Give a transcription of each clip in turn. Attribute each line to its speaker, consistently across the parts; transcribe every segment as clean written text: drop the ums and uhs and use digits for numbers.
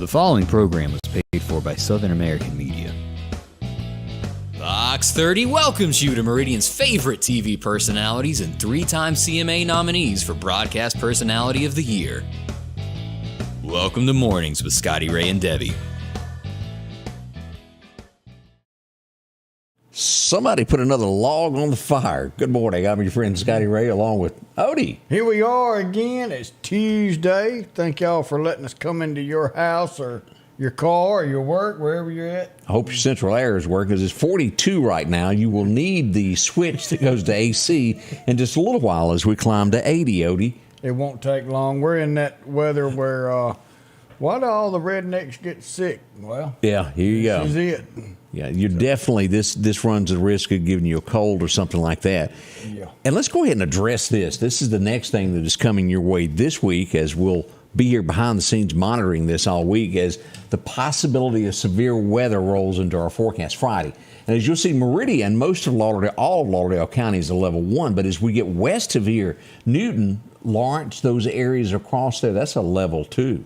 Speaker 1: The following program was paid for by Southern American Media.
Speaker 2: Fox 30 welcomes you to Meridian's favorite TV personalities and three-time CMA nominees for Broadcast Personality of the Year. Welcome to Mornings with Scotty Ray and Debbie.
Speaker 3: Somebody put another log on the fire. Good morning. I'm your friend Scotty Ray along with Odie.
Speaker 4: Here we are again. It's Tuesday. Thank y'all for letting us come into your house or your car or your work, wherever you're at.
Speaker 3: I hope your central air is working because it's 42 right now. You will need the switch that goes to AC in just a little while as we climb to 80, Odie.
Speaker 4: It won't take long. We're in that weather where, why do all the rednecks get sick? Well,
Speaker 3: yeah, here you go.
Speaker 4: This is it.
Speaker 3: Yeah, you're definitely, this runs the risk of giving you a cold or something like that.
Speaker 4: Yeah.
Speaker 3: And let's go ahead and address this. This is the next thing that is coming your way this week, as we'll be here behind the scenes monitoring this all week as the possibility of severe weather rolls into our forecast Friday. And as you'll see, Meridian, most of Lauderdale, all of Lauderdale County is a level 1, but as we get west of here, Newton, Lawrence, those areas across there, that's a level 2.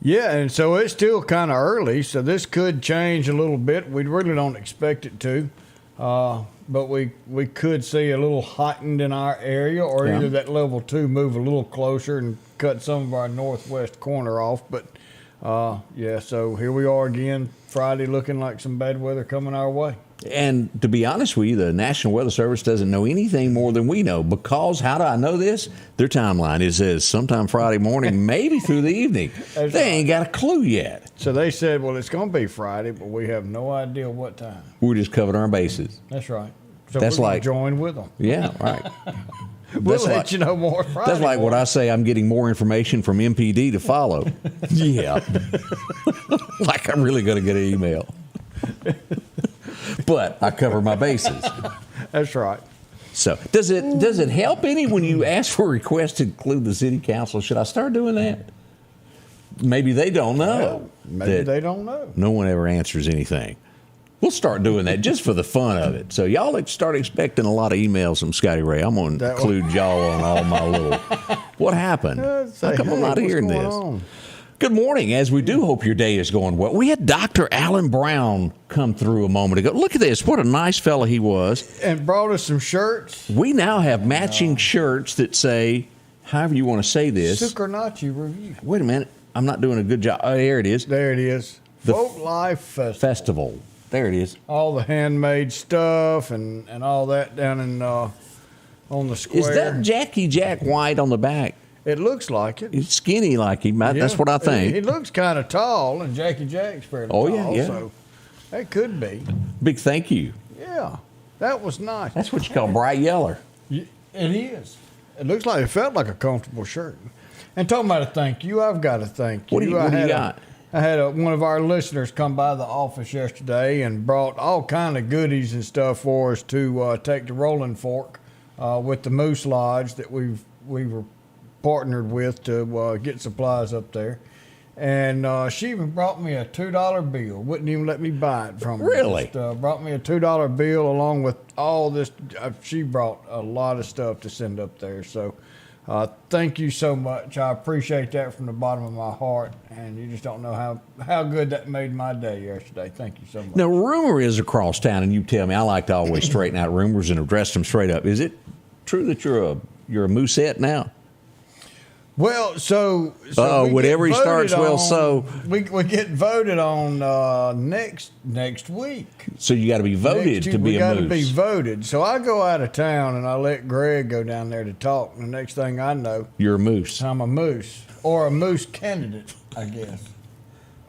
Speaker 4: Yeah, and so it's still kind of early, so this could change a little bit. We really don't expect it to, but we could see a little heightened in our area, or either that level 2 move a little closer and cut some of our northwest corner off. But, yeah, so here we are again, Friday, looking like some bad weather coming our way.
Speaker 3: And to be honest with you, the National Weather Service doesn't know anything more than we know, because how do I know this? Their timeline is says sometime Friday morning, maybe through the evening. They ain't got a clue yet.
Speaker 4: So they said, well, it's going to be Friday, but we have no idea what time.
Speaker 3: We're just covering our bases.
Speaker 4: That's right. So
Speaker 3: that's
Speaker 4: we're
Speaker 3: like
Speaker 4: join with them.
Speaker 3: Yeah, right.
Speaker 4: We'll let you know more Friday.
Speaker 3: That's like what I say, I'm getting more information from MPD to follow. Yeah. Like I'm really going to get an email. But I cover my bases.
Speaker 4: That's right.
Speaker 3: So does it help any when you ask for a request to include the city council? Should I start doing that? Maybe they don't know.
Speaker 4: Well, maybe they don't know.
Speaker 3: No one ever answers anything. We'll start doing that just for the fun of it. So y'all start expecting a lot of emails from Scotty Ray. I'm going to include y'all on all my little, what happened? How come I'm not hearing this? Good morning. As we do hope your day is going well. We had Dr. Alan Brown come through a moment ago. Look at this. What a nice fella he was.
Speaker 4: And brought us some shirts.
Speaker 3: We now have matching shirts that say, however you want to say this.
Speaker 4: Suckernachi Review.
Speaker 3: Wait a minute. I'm not doing a good job. Oh, there it is.
Speaker 4: There it is.
Speaker 3: The
Speaker 4: Folk Life
Speaker 3: Festival. There it is.
Speaker 4: All the handmade stuff and all that down in on the square.
Speaker 3: Is that Jackie Jack White on the back?
Speaker 4: It looks like it.
Speaker 3: He's skinny like him. Yeah. That's what I think.
Speaker 4: He looks kind of tall, and Jackie Jack's fairly tall.
Speaker 3: Yeah.
Speaker 4: So that could be.
Speaker 3: Big thank you.
Speaker 4: Yeah, that was nice.
Speaker 3: That's what you call bright yellow.
Speaker 4: It is. It looks like it felt like a comfortable shirt. And talking about a thank you, I've got to thank you.
Speaker 3: What do you got?
Speaker 4: I had one of our listeners come by the office yesterday and brought all kind of goodies and stuff for us to take to Rolling Fork with the Moose Lodge that we were partnered with to get supplies up there. And she even brought me a $2 bill. Wouldn't even let me buy it from her.
Speaker 3: Really?
Speaker 4: Just, brought me a $2 bill along with all this. She brought a lot of stuff to send up there. So thank you so much. I appreciate that from the bottom of my heart. And you just don't know how good that made my day yesterday. Thank you so much.
Speaker 3: Now, rumor is across town, and you tell me, I like to always straighten out rumors and address them straight up. Is it true that you're a Mooseette now?
Speaker 4: Well, so
Speaker 3: whatever he starts,
Speaker 4: we get voted on next week.
Speaker 3: So you got to be voted to be a moose.
Speaker 4: We got to be voted. So I go out of town and I let Greg go down there to talk. And the next thing I know,
Speaker 3: you're a moose.
Speaker 4: I'm a moose, or a moose candidate, I guess.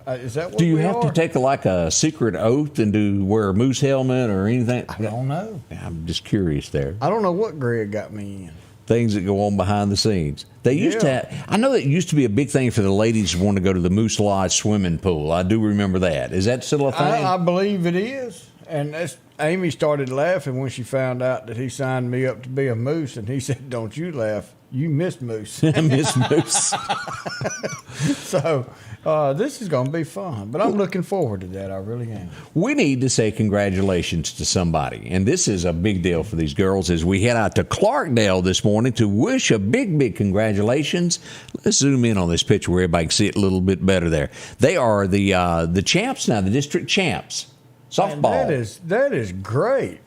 Speaker 4: Is that what
Speaker 3: do you have to take a secret oath and wear a moose helmet or anything?
Speaker 4: I don't know.
Speaker 3: I'm just curious there.
Speaker 4: I don't know what Greg got me in.
Speaker 3: Things that go on behind the scenes. They used to have, I know that used to be a big thing for the ladies who want to go to the Moose Lodge swimming pool. I do remember that. Is that still a thing?
Speaker 4: I believe it is. And Amy started laughing when she found out that he signed me up to be a moose. And he said, don't you laugh. You missed Moose.
Speaker 3: Miss Moose.
Speaker 4: So this is going to be fun. But I'm looking forward to that. I really am.
Speaker 3: We need to say congratulations to somebody. And this is a big deal for these girls as we head out to Clarkdale this morning to wish a big, big congratulations. Let's zoom in on this picture where everybody can see it a little bit better there. They are the champs now, the district champs. Softball.
Speaker 4: Man, that is great.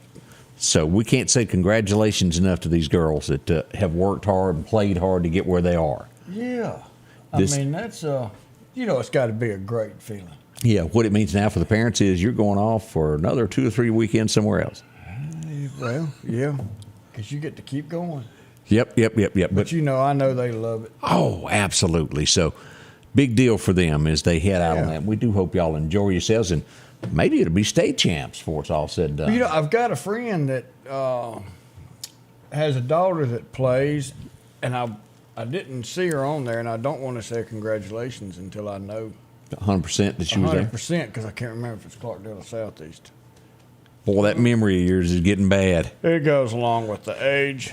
Speaker 3: So we can't say congratulations enough to these girls that have worked hard and played hard to get where they are.
Speaker 4: Yeah. I mean, that's, it's got to be a great feeling.
Speaker 3: Yeah, what it means now for the parents is you're going off for another 2 or 3 weekends somewhere else.
Speaker 4: Well, yeah, because you get to keep going.
Speaker 3: Yep.
Speaker 4: But I know they love it.
Speaker 3: Oh, absolutely. So big deal for them as they head out on that. We do hope y'all enjoy yourselves, and maybe it'll be state champs before it's all said and done.
Speaker 4: I've got a friend that has a daughter that plays, and I didn't see her on there, and I don't want to say congratulations until I know
Speaker 3: 100% that she was there?
Speaker 4: 100%, because I can't remember if it's Clarkdale or Southeast.
Speaker 3: Boy, that memory of yours is getting bad.
Speaker 4: It goes along with the age.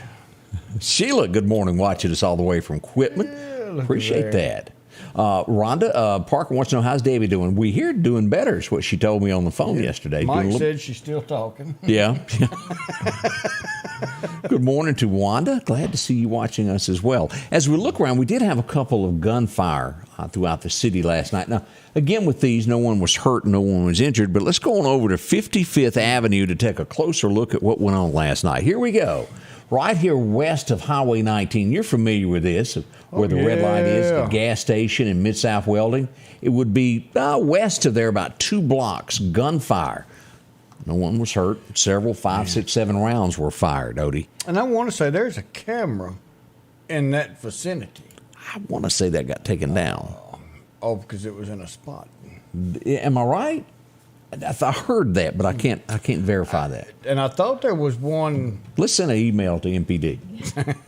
Speaker 3: Sheila, good morning, watching us all the way from Quitman.
Speaker 4: Yeah,
Speaker 3: Appreciate that. Rhonda Parker wants to know, how's Debbie doing? We hear doing better is what she told me on the phone yesterday.
Speaker 4: Mike said she's still talking.
Speaker 3: Yeah. Good morning to Wanda. Glad to see you watching us as well. As we look around, we did have a couple of gunfire throughout the city last night. Now, again, with these, no one was hurt, no one was injured, but let's go on over to 55th Avenue to take a closer look at what went on last night. Here we go. Right here west of Highway 19. You're familiar with this, where the red light is, the gas station in Mid-South Welding. It would be west of there about 2 blocks, gunfire. No one was hurt. Several 5, 6, 7 rounds were fired, Odie.
Speaker 4: And I want to say there's a camera in that vicinity.
Speaker 3: I want to say that got taken down.
Speaker 4: Oh, because it was in a spot.
Speaker 3: Am I right? I heard that, but I can't verify that.
Speaker 4: And I thought there was one.
Speaker 3: Let's send an email to MPD,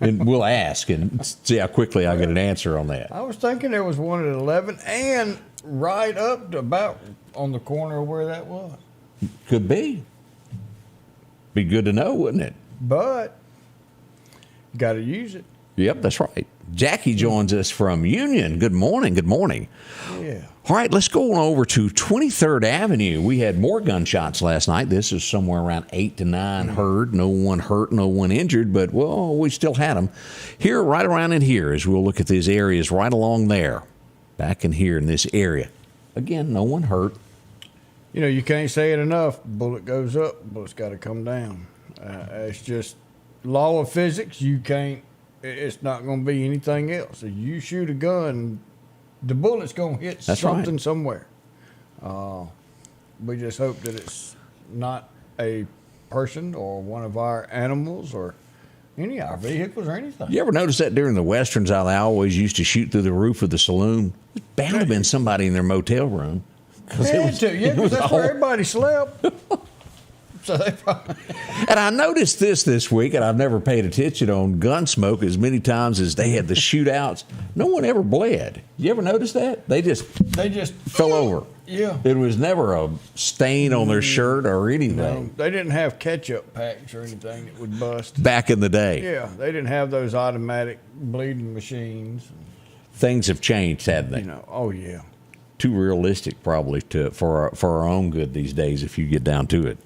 Speaker 3: and we'll ask and see how quickly I get an answer on that.
Speaker 4: I was thinking there was one at 11 and right up to about on the corner of where that was.
Speaker 3: Could be. Be good to know, wouldn't it?
Speaker 4: But you got to use it.
Speaker 3: Yep, that's right. Jackie joins us from Union. Good morning. Good morning.
Speaker 4: Yeah.
Speaker 3: All right, let's go on over to 23rd Avenue. We had more gunshots last night. This is somewhere around 8 to 9 heard. No one hurt, no one injured, but, well, we still had them. Here, right around in here, as we'll look at these areas right along there, back in here in this area. Again, no one hurt.
Speaker 4: You can't say it enough. Bullet goes up, bullet's got to come down. It's just law of physics. You can't. It's not going to be anything else. If you shoot a gun, the bullet's going to hit something somewhere. We just hope that it's not a person or one of our animals or any of our vehicles or anything.
Speaker 3: You ever notice that during the Westerns, how they always used to shoot through the roof of the saloon? There's bound to have been somebody in their motel room.
Speaker 4: Because that's where everybody slept. So they probably.
Speaker 3: And I noticed this week, and I've never paid attention on Gunsmoke as many times as they had the shootouts. No one ever bled. You ever notice that? They just fell over.
Speaker 4: Yeah.
Speaker 3: It was never a stain on their shirt or anything.
Speaker 4: No, they didn't have ketchup packs or anything that would bust.
Speaker 3: Back in the day.
Speaker 4: Yeah, they didn't have those automatic bleeding machines.
Speaker 3: Things have changed, haven't they?
Speaker 4: Oh yeah.
Speaker 3: Too realistic, probably, for our own good these days, if you get down to it.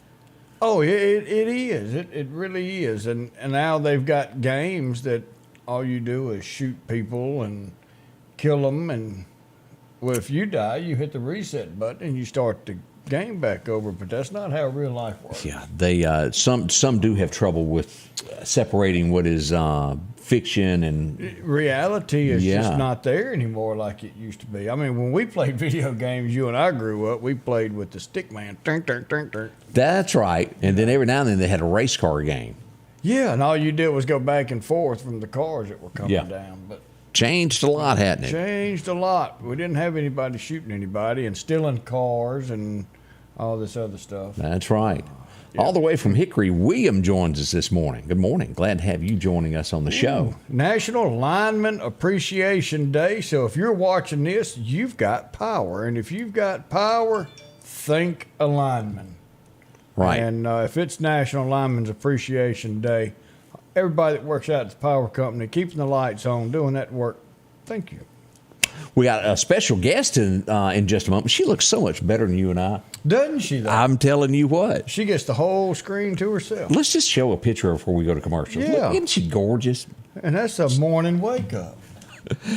Speaker 4: Oh, it is. It really is. And now they've got games that all you do is shoot people and kill them. And, well, if you die, you hit the reset button and you start the game back over. But that's not how real life works.
Speaker 3: Yeah, they some do have trouble with separating what is fiction and
Speaker 4: reality is just not there anymore like it used to be. I mean, when we played video games, you and I grew up, we played with the stick man.
Speaker 3: That's right. And then every now and then they had a race car game.
Speaker 4: Yeah, and all you did was go back and forth from the cars that were coming down. But
Speaker 3: changed a lot, hadn't it?
Speaker 4: Changed a lot. We didn't have anybody shooting anybody and stealing cars and all this other stuff.
Speaker 3: That's right. All the way from Hickory, William joins us this morning. Good morning. Glad to have you joining us on the show.
Speaker 4: National Lineman Appreciation Day. So if you're watching this, you've got power. And if you've got power, think a lineman.
Speaker 3: Right.
Speaker 4: And if it's National Lineman's Appreciation Day, everybody that works out at the power company, keeping the lights on, doing that work. Thank you.
Speaker 3: We got a special guest in just a moment. She looks so much better than you and I.
Speaker 4: Doesn't she, though?
Speaker 3: I'm telling you what.
Speaker 4: She gets the whole screen to herself.
Speaker 3: Let's just show a picture of her before we go to commercials.
Speaker 4: Yeah.
Speaker 3: Look, isn't she gorgeous?
Speaker 4: And that's a morning wake-up.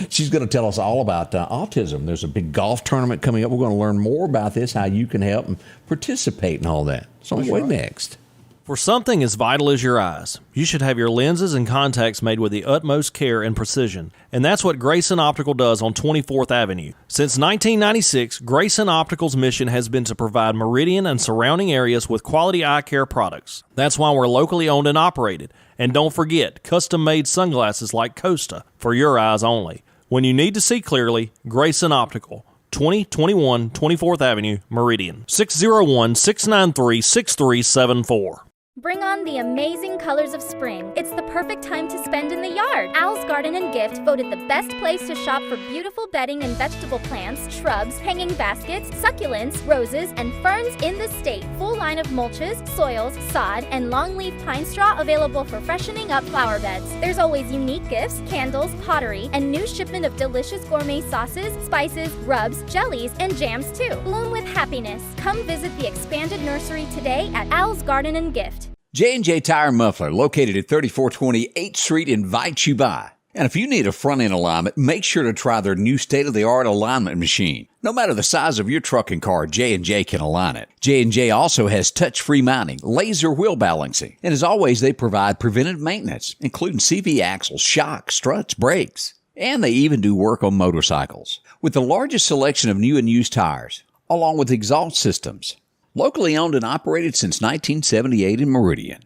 Speaker 3: She's going to tell us all about autism. There's a big golf tournament coming up. We're going to learn more about this, how you can help and participate in all that. So on the way next.
Speaker 5: For something as vital as your eyes, you should have your lenses and contacts made with the utmost care and precision. And that's what Grayson Optical does on 24th Avenue. Since 1996, Grayson Optical's mission has been to provide Meridian and surrounding areas with quality eye care products. That's why we're locally owned and operated. And don't forget, custom-made sunglasses like Costa for your eyes only. When you need to see clearly, Grayson Optical. 2021 24th Avenue, Meridian. 601-693-6374.
Speaker 6: Bring on the amazing colors of spring. It's the perfect time to spend in the yard. Al's Garden and Gift voted the best place to shop for beautiful bedding and vegetable plants, shrubs, hanging baskets, succulents, roses, and ferns in the state. Full line of mulches, soils, sod, and longleaf pine straw available for freshening up flower beds. There's always unique gifts, candles, pottery, and new shipment of delicious gourmet sauces, spices, rubs, jellies, and jams too. Bloom with happiness. Come visit the expanded nursery today at Al's Garden and Gift.
Speaker 1: J&J Tire and Muffler, located at 3420 8th Street, invites you by. And if you need a front-end alignment, make sure to try their new state-of-the-art alignment machine. No matter the size of your truck and car, J&J can align it. J&J also has touch-free mounting, laser wheel balancing, and as always, they provide preventive maintenance, including CV axles, shocks, struts, brakes. And they even do work on motorcycles. With the largest selection of new and used tires, along with exhaust systems. Locally owned and operated since 1978 in Meridian.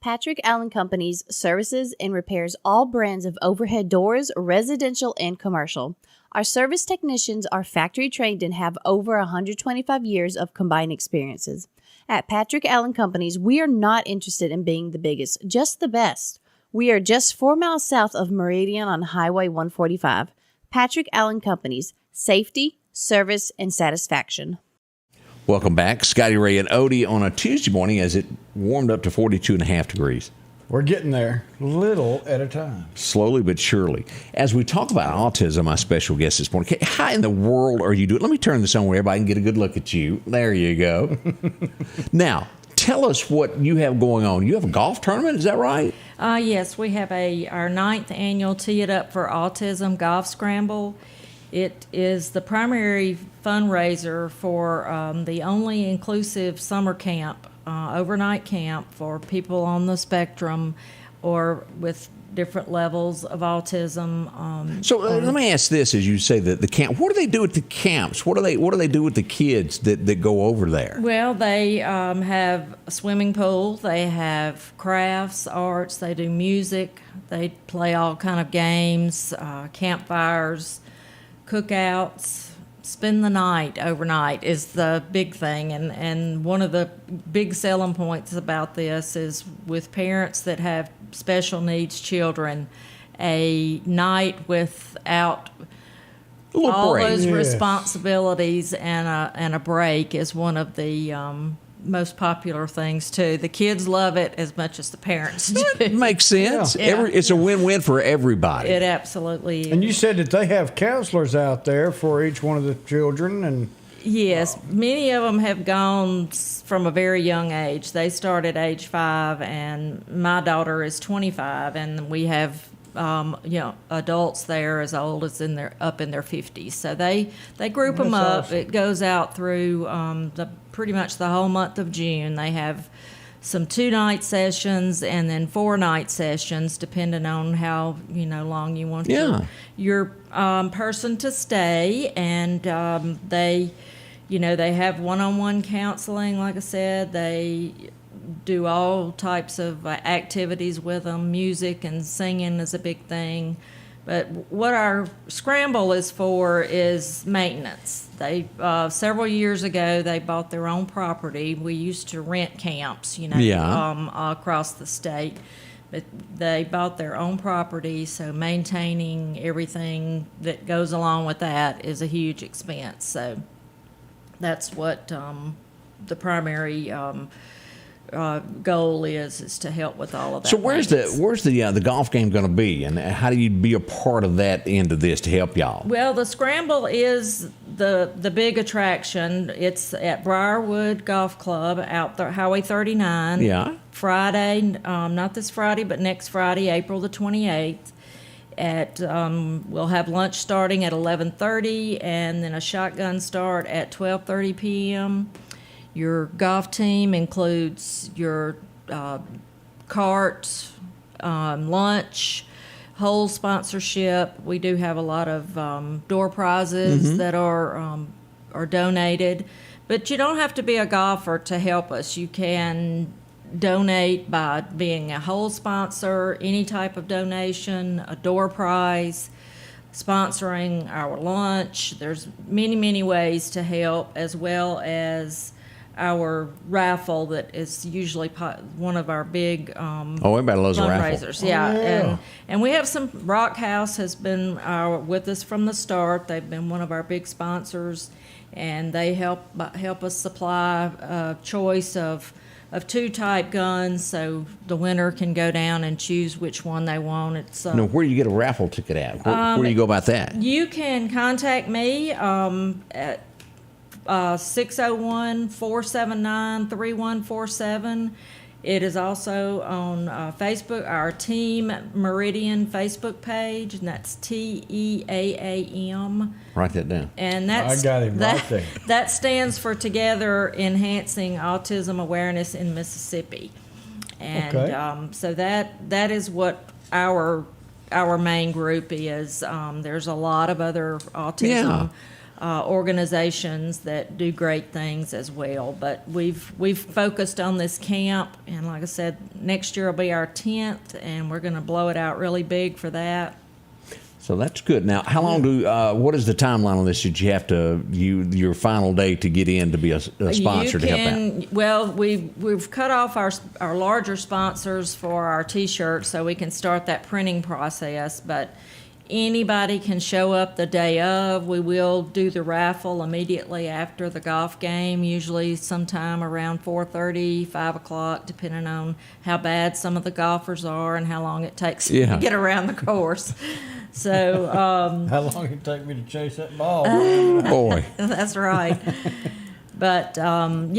Speaker 7: Patrick Allen Companies services and repairs all brands of overhead doors, residential and commercial. Our service technicians are factory trained and have over 125 years of combined experiences. At Patrick Allen Companies, we are not interested in being the biggest, just the best. We are just 4 miles south of Meridian on Highway 145. Patrick Allen Companies, safety, service, and satisfaction.
Speaker 3: Welcome back. Scotty Ray and Odie on a Tuesday morning as it warmed up to 42.5 degrees.
Speaker 4: We're getting there, little at a time.
Speaker 3: Slowly but surely. As we talk about autism, my special guest this morning, how in the world are you doing? Let me turn this on where everybody can get a good look at you. There you go. Now, tell us what you have going on. You have a golf tournament, is that right?
Speaker 8: Yes, we have our 9th annual Tee It Up for Autism Golf Scramble. It is the primary fundraiser for the only inclusive summer camp, overnight camp for people on the spectrum or with different levels of autism.
Speaker 3: So let me ask this: as you say that the camp, what do they do at the camps? What do they do with the kids that go over there?
Speaker 8: Well, they have a swimming pool. They have crafts, arts. They do music. They play all kind of games, campfires. Cookouts, spend the night overnight is the big thing. And one of the big selling points about this is with parents that have special needs children, a night without all
Speaker 3: break.
Speaker 8: those responsibilities and a break is one of the most popular things too. The kids love it as much as the parents do.
Speaker 3: It makes sense.
Speaker 8: Yeah.
Speaker 3: It's a win-win for everybody.
Speaker 8: It absolutely is.
Speaker 4: And you said that they have counselors out there for each one of the children, and
Speaker 8: yes, many of them have gone from a very young age. They start at age 5, and my daughter is 25, and we have adults there as old as up in their 50s. So they group them up. Awesome. It goes out through pretty much the whole month of June. They have some 2-night sessions and then 4-night sessions, depending on how long you want your person to stay. And they have one-on-one counseling. Like I said, they do all types of activities with them. Music and singing is a big thing. But what our scramble is for is maintenance. They several years ago they bought their own property. We used to rent camps, across the state. But they bought their own property, so maintaining everything that goes along with that is a huge expense. So that's what the primary goal is to help with all of that.
Speaker 3: So where's the golf game going to be, and how do you be a part of that end of this to help y'all?
Speaker 8: Well, the scramble is the big attraction. It's at Briarwood Golf Club out there, Highway 39.
Speaker 3: Yeah.
Speaker 8: Friday, not this Friday, but next Friday, April the 28th. We'll have lunch starting at 11:30, and then a shotgun start at 12:30 p.m. Your golf team includes your cart, lunch, hole sponsorship. We do have a lot of door prizes that are donated, but you don't have to be a golfer to help us. You can donate by being a hole sponsor, any type of donation, a door prize, sponsoring our lunch. There's many, many ways to help, as well as our raffle that is usually one of our big
Speaker 3: everybody loves a raffle.
Speaker 8: fundraisers. Yeah. And we have some. Rock House has been with us from the start. They've been one of our big sponsors, and they help us supply a choice of 2-type guns, so the winner can go down and choose which one they want. It's
Speaker 3: where do you get a raffle ticket at? Where do you go about that?
Speaker 8: You can contact me at 601-479-3147. It is also on Facebook, our Team Meridian Facebook page, and that's TEAAM.
Speaker 3: Write that down.
Speaker 8: And that's,
Speaker 4: I got him right there.
Speaker 8: That stands for Together Enhancing Autism Awareness in Mississippi. And
Speaker 4: Okay.
Speaker 8: so that is what our main group is. There's a lot of other autism organizations that do great things as well, but we've focused on this camp, and like I said, next year will be our 10th, and we're going to blow it out really big for that.
Speaker 3: So that's good. Now, how long what is the timeline on this? Did you have your final day to get in to be a sponsor to help out?
Speaker 8: Well, we've cut off our larger sponsors for our T-shirts so we can start that printing process, but anybody can show up the day of. We will do the raffle immediately after the golf game, usually sometime around 4:30, 5 o'clock, depending on how bad some of the golfers are and how long it takes to get around the course. So,
Speaker 4: how long it take me to chase that ball?
Speaker 3: Boy,
Speaker 8: that's right. But and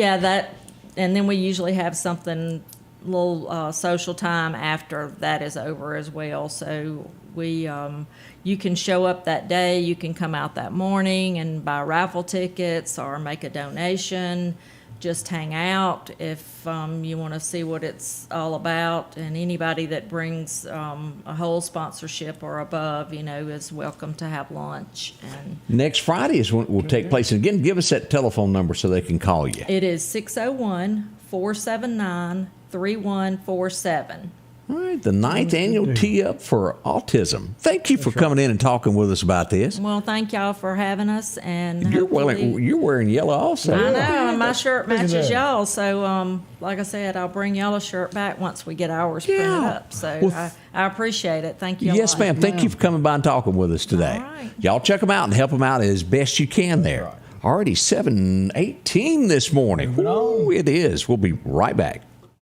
Speaker 8: then we usually have something little social time after that is over as well. So you can show up that day, you can come out that morning and buy raffle tickets or make a donation. Just hang out if you want to see what it's all about. And anybody that brings a whole sponsorship or above, is welcome to have lunch. And
Speaker 3: next Friday is when it will take place. And again, give us that telephone number so they can call you.
Speaker 8: It is 601-479-3147.
Speaker 3: All right, the 9th annual Tee Up for Autism. Thank you for coming in and talking with us about this.
Speaker 8: Well, thank y'all for having us. And
Speaker 3: you're wearing yellow also.
Speaker 8: I know, my shirt matches y'all. So, like I said, I'll bring y'all a shirt back once we get ours printed up. So I appreciate it. Thank you.
Speaker 3: Yes, ma'am. Thank you for coming by and talking with us today.
Speaker 8: All right.
Speaker 3: Y'all check them out and help them out as best you can there. Already 7:18 this morning. Ooh, it is. We'll be right back.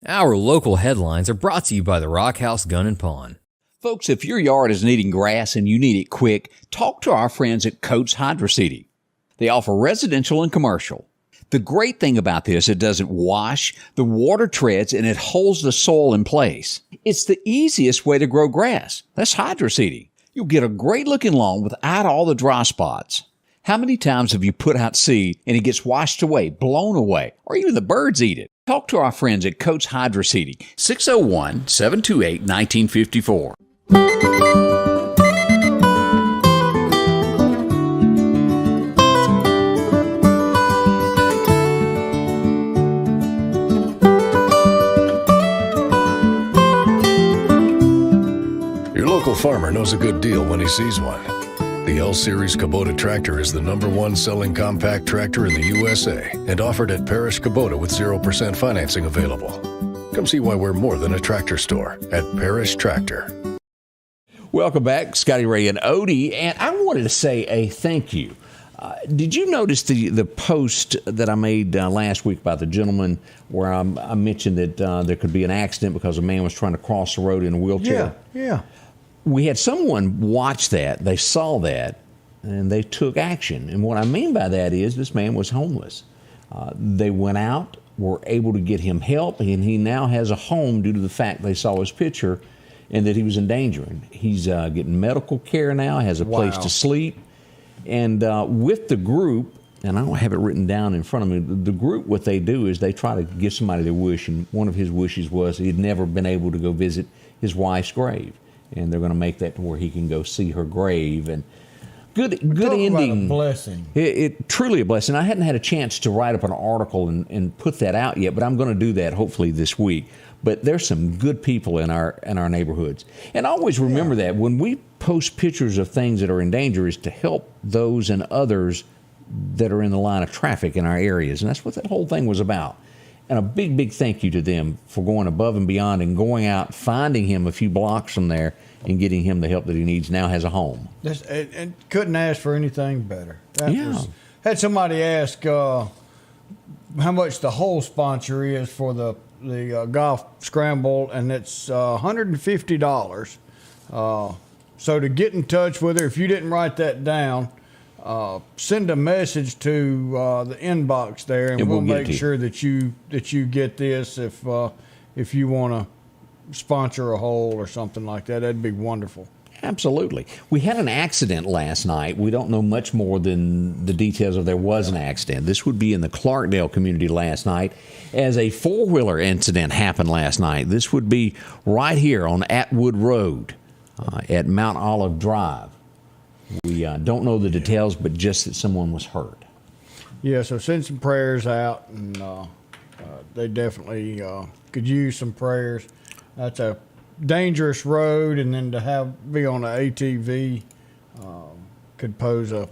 Speaker 2: Our local headlines are brought to you by the Rock House Gun and Pawn.
Speaker 1: Folks, if your yard is needing grass and you need it quick, talk to our friends at Coates Hydro Seeding. They offer residential and commercial. The great thing about this, it doesn't wash, the water treads, and it holds the soil in place. It's the easiest way to grow grass. That's hydro seeding. You'll get a great looking lawn without all the dry spots. How many times have you put out seed and it gets washed away, blown away, or even the birds eat it? Talk to our friends at Coates Hydro Seeding, 601-728-1954.
Speaker 9: Your local farmer knows a good deal when he sees one. The L-Series Kubota tractor is the #1 selling compact tractor in the USA and offered at Parish Kubota with 0% financing available. Come see why we're more than a tractor store at Parish Tractor.
Speaker 3: Welcome back, Scotty Ray and Odie. And I wanted to say a thank you Did you notice the post that I made last week about the gentleman where I mentioned that there could be an accident because a man was trying to cross the road in a wheelchair?
Speaker 4: Yeah.
Speaker 3: We had someone watch that. They saw that, and they took action. And what I mean by that is this man was homeless. They went out, were able to get him help, and he now has a home due to the fact they saw his picture and that he was endangering. He's getting medical care now, has a place to sleep. And with the group, and I don't have it written down in front of me, the group, what they do is they try to give somebody their wish, and one of his wishes was he'd never been able to go visit his wife's grave. And they're going to make that to where he can go see her grave. And good ending.
Speaker 4: About a blessing.
Speaker 3: It truly a blessing. I hadn't had a chance to write up an article and put that out yet, but I'm going to do that hopefully this week. But there's some good people in our neighborhoods. And always remember that when we post pictures of things that are in danger is to help those and others that are in the line of traffic in our areas. And that's what that whole thing was about. And a big, big thank you to them for going above and beyond and going out, finding him a few blocks from there and getting him the help that he needs. Now has a home.
Speaker 4: And couldn't ask for anything better. Had somebody ask how much the whole sponsor is for the golf scramble, and it's $150. So to get in touch with her, if you didn't write that down, send a message to the inbox there, and we'll make sure that you get this. If you want to sponsor a hole or something like that, that'd be wonderful.
Speaker 3: Absolutely. We had an accident last night. We don't know much more than the details of there was an accident. This would be in the Clarkdale community last night as a four-wheeler incident happened last night. This would be right here on Atwood Road at Mount Olive Drive. We don't know the details, but just that someone was hurt.
Speaker 4: Yeah, so send some prayers out, and they definitely could use some prayers. That's a dangerous road, and then to be on an ATV could pose a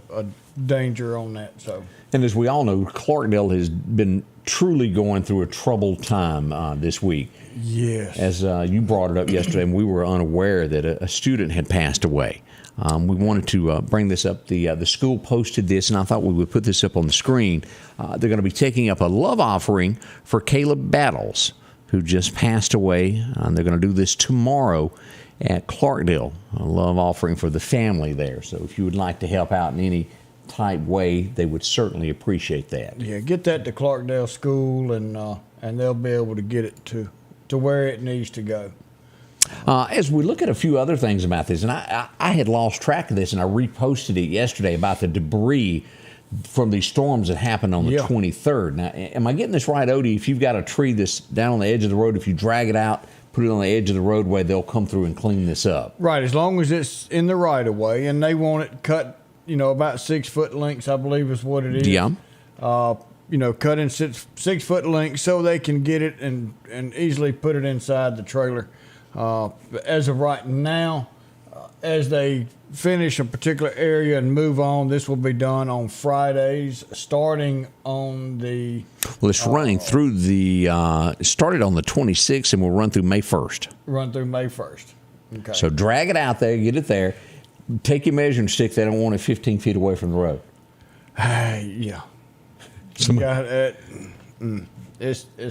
Speaker 4: danger on that. So,
Speaker 3: and as we all know, Clarkdale has been truly going through a troubled time this week.
Speaker 4: Yes.
Speaker 3: As you brought it up yesterday, and we were unaware that a student had passed away. We wanted to bring this up. The school posted this, and I thought we would put this up on the screen. They're going to be taking up a love offering for Caleb Battles, who just passed away. They're going to do this tomorrow at Clarkdale, a love offering for the family there. So if you would like to help out in any type way, they would certainly appreciate that.
Speaker 4: Yeah, get that to Clarkdale School, and they'll be able to get it to where it needs to go.
Speaker 3: As we look at a few other things about this, and I had lost track of this, and I reposted it yesterday about the debris from these storms that happened on the 23rd. Now, am I getting this right, Odie? If you've got a tree that's down on the edge of the road, if you drag it out, put it on the edge of the roadway, they'll come through and clean this up.
Speaker 4: Right, as long as it's in the right of way, and they want it cut, about 6 foot lengths, I believe is what it is.
Speaker 3: Yeah.
Speaker 4: Cut in 6 foot lengths so they can get it and easily put it inside the trailer. As of right now, as they finish a particular area and move on, this will be done on Fridays, starting on the...
Speaker 3: Well, it's running through started on the 26th and will run through May 1st.
Speaker 4: Run through May 1st. Okay.
Speaker 3: So drag it out there, get it there. Take your measuring stick. They don't want it 15 feet away from the road.
Speaker 4: Yeah. It's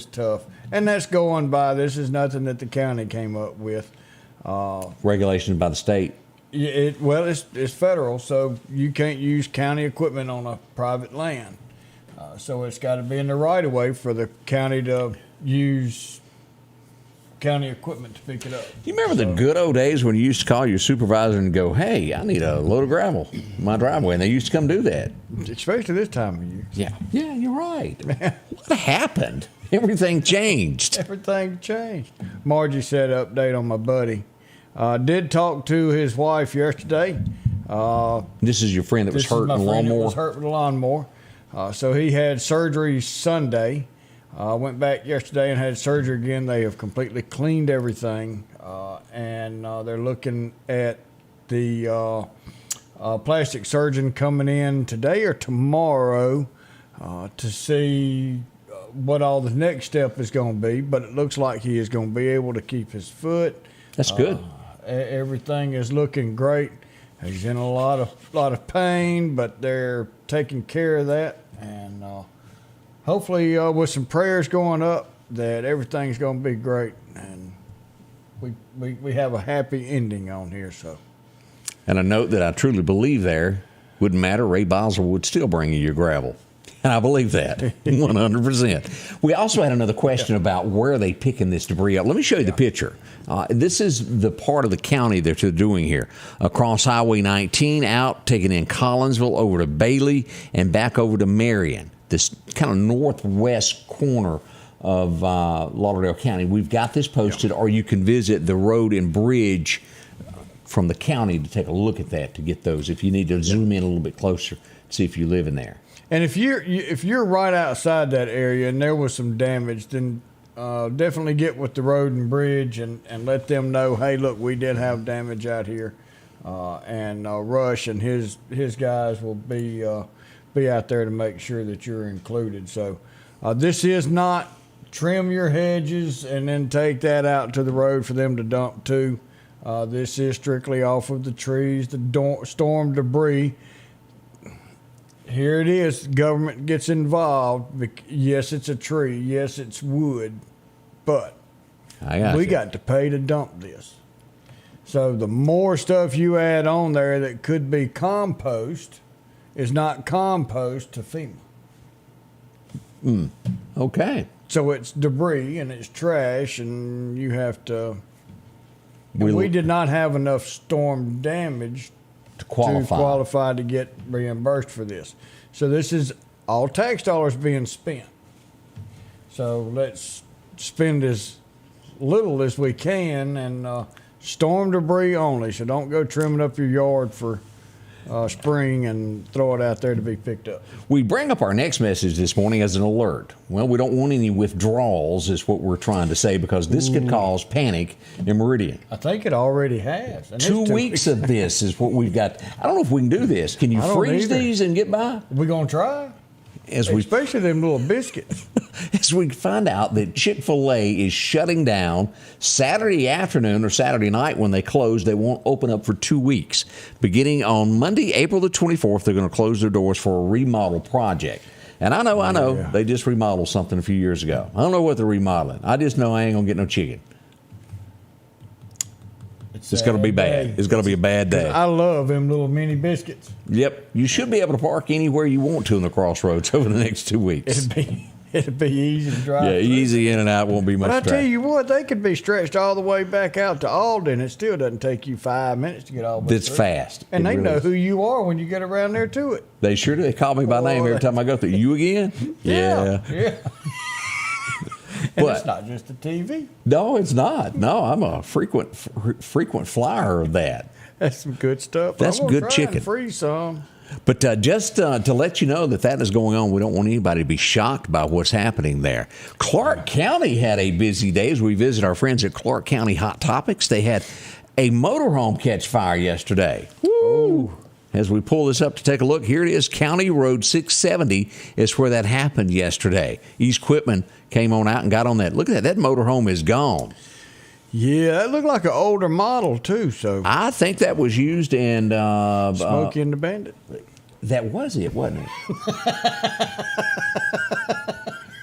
Speaker 4: tough. And that's going by. This is nothing that the county came up with.
Speaker 3: Regulations by the state.
Speaker 4: It's federal, so you can't use county equipment on a private land. So it's got to be in the right of way for the county to use county equipment to pick it up.
Speaker 3: You remember the good old days when you used to call your supervisor and go, "Hey, I need a load of gravel in my driveway," and they used to come do that.
Speaker 4: Especially this time of year.
Speaker 3: Yeah, you're right. What happened? Everything changed.
Speaker 4: Everything changed. Margie said, update on my buddy. Did talk to his wife yesterday.
Speaker 3: This is your friend that was hurt in the lawnmower?
Speaker 4: Was hurt with a lawnmower. So he had surgery Sunday. Went back yesterday and had surgery again. They have completely cleaned everything. And they're looking at the plastic surgeon coming in today or tomorrow to see what all the next step is going to be. But it looks like he is going to be able to keep his foot.
Speaker 3: That's good.
Speaker 4: Everything is looking great. He's in a lot of pain, but they're taking care of that, and hopefully with some prayers going up, that everything's going to be great, and we have a happy ending on here. So,
Speaker 3: and a note that I truly believe there wouldn't matter. Ray Boswell would still bring you your gravel. And I believe that 100%. We also had another question about where are they picking this debris up. Let me show you the picture. This is the part of the county that they're doing here. Across Highway 19, out, taking in Collinsville, over to Bailey, and back over to Marion. This kind of northwest corner of Lauderdale County. We've got this posted, or you can visit the road and bridge from the county to take a look at that to get those. If you need to zoom in a little bit closer, see if you live in there.
Speaker 4: And if you're right outside that area and there was some damage, then definitely get with the road and bridge and let them know, hey, look, we did have damage out here, and Rush and his guys will be out there to make sure that you're included. So this is not trim your hedges and then take that out to the road for them to dump to. This is strictly off of the trees, the storm debris. Here it is. Government gets involved. Yes, it's a tree. Yes, it's wood. But we got to pay to dump this. So the more stuff you add on there that could be compost is not compost to FEMA.
Speaker 3: Okay.
Speaker 4: So it's debris and it's trash, and you have to... We did not have enough storm damage to qualify to get reimbursed for this. So this is all tax dollars being spent. So let's spend as little as we can, and storm debris only. So don't go trimming up your yard for spring and throw it out there to be picked up.
Speaker 3: We bring up our next message this morning as an alert. Well, we don't want any withdrawals is what we're trying to say, because this could cause panic in Meridian.
Speaker 4: I think it already has. And
Speaker 3: 2 weeks of this is what we've got. I don't know if we can do this. Can you freeze these and get by?
Speaker 4: We're going to try. Especially them little biscuits.
Speaker 3: As we find out that Fil A is shutting down Saturday afternoon or Saturday night when they close. They won't open up for 2 weeks. Beginning on Monday, April the 24th, they're going to close their doors for a remodel project. And I know, they just remodeled something a few years ago. I don't know what they're remodeling. I just know I ain't going to get no chicken. It's going to be bad. It's going to be a bad day.
Speaker 4: I love them little mini biscuits.
Speaker 3: Yep. You should be able to park anywhere you want to in the crossroads over the next 2 weeks.
Speaker 4: It'd be easy to drive.
Speaker 3: Yeah, easy in and out. Won't be much
Speaker 4: But I
Speaker 3: traffic.
Speaker 4: tell you what, they could be stretched all the way back out to Alden. It still doesn't take you 5 minutes to get all the way
Speaker 3: That's
Speaker 4: through.
Speaker 3: fast.
Speaker 4: And
Speaker 3: It
Speaker 4: they
Speaker 3: really
Speaker 4: know
Speaker 3: is.
Speaker 4: who you are when you get around there to it.
Speaker 3: They sure do. They call me by name every time I go through. You again?
Speaker 4: Yeah. And
Speaker 3: But
Speaker 4: it's not just the TV.
Speaker 3: no, it's not. No, I'm a frequent flyer of that.
Speaker 4: That's some good stuff.
Speaker 3: That's
Speaker 4: I'm gonna
Speaker 3: good
Speaker 4: try
Speaker 3: chicken.
Speaker 4: And freeze some.
Speaker 3: But just to let you know that is going on, we don't want anybody to be shocked by what's happening there. Clark County had a busy day as we visit our friends at Clark County Hot Topics. They had a motorhome catch fire yesterday. Woo! As we pull this up to take a look, here it is. County Road 670 is where that happened yesterday. East Quitman came on out and got on that. Look at that. That motorhome is gone.
Speaker 4: Yeah, it looked like an older model, too. So
Speaker 3: I think that was used in...
Speaker 4: Smokey and the Bandit.
Speaker 3: That was it, wasn't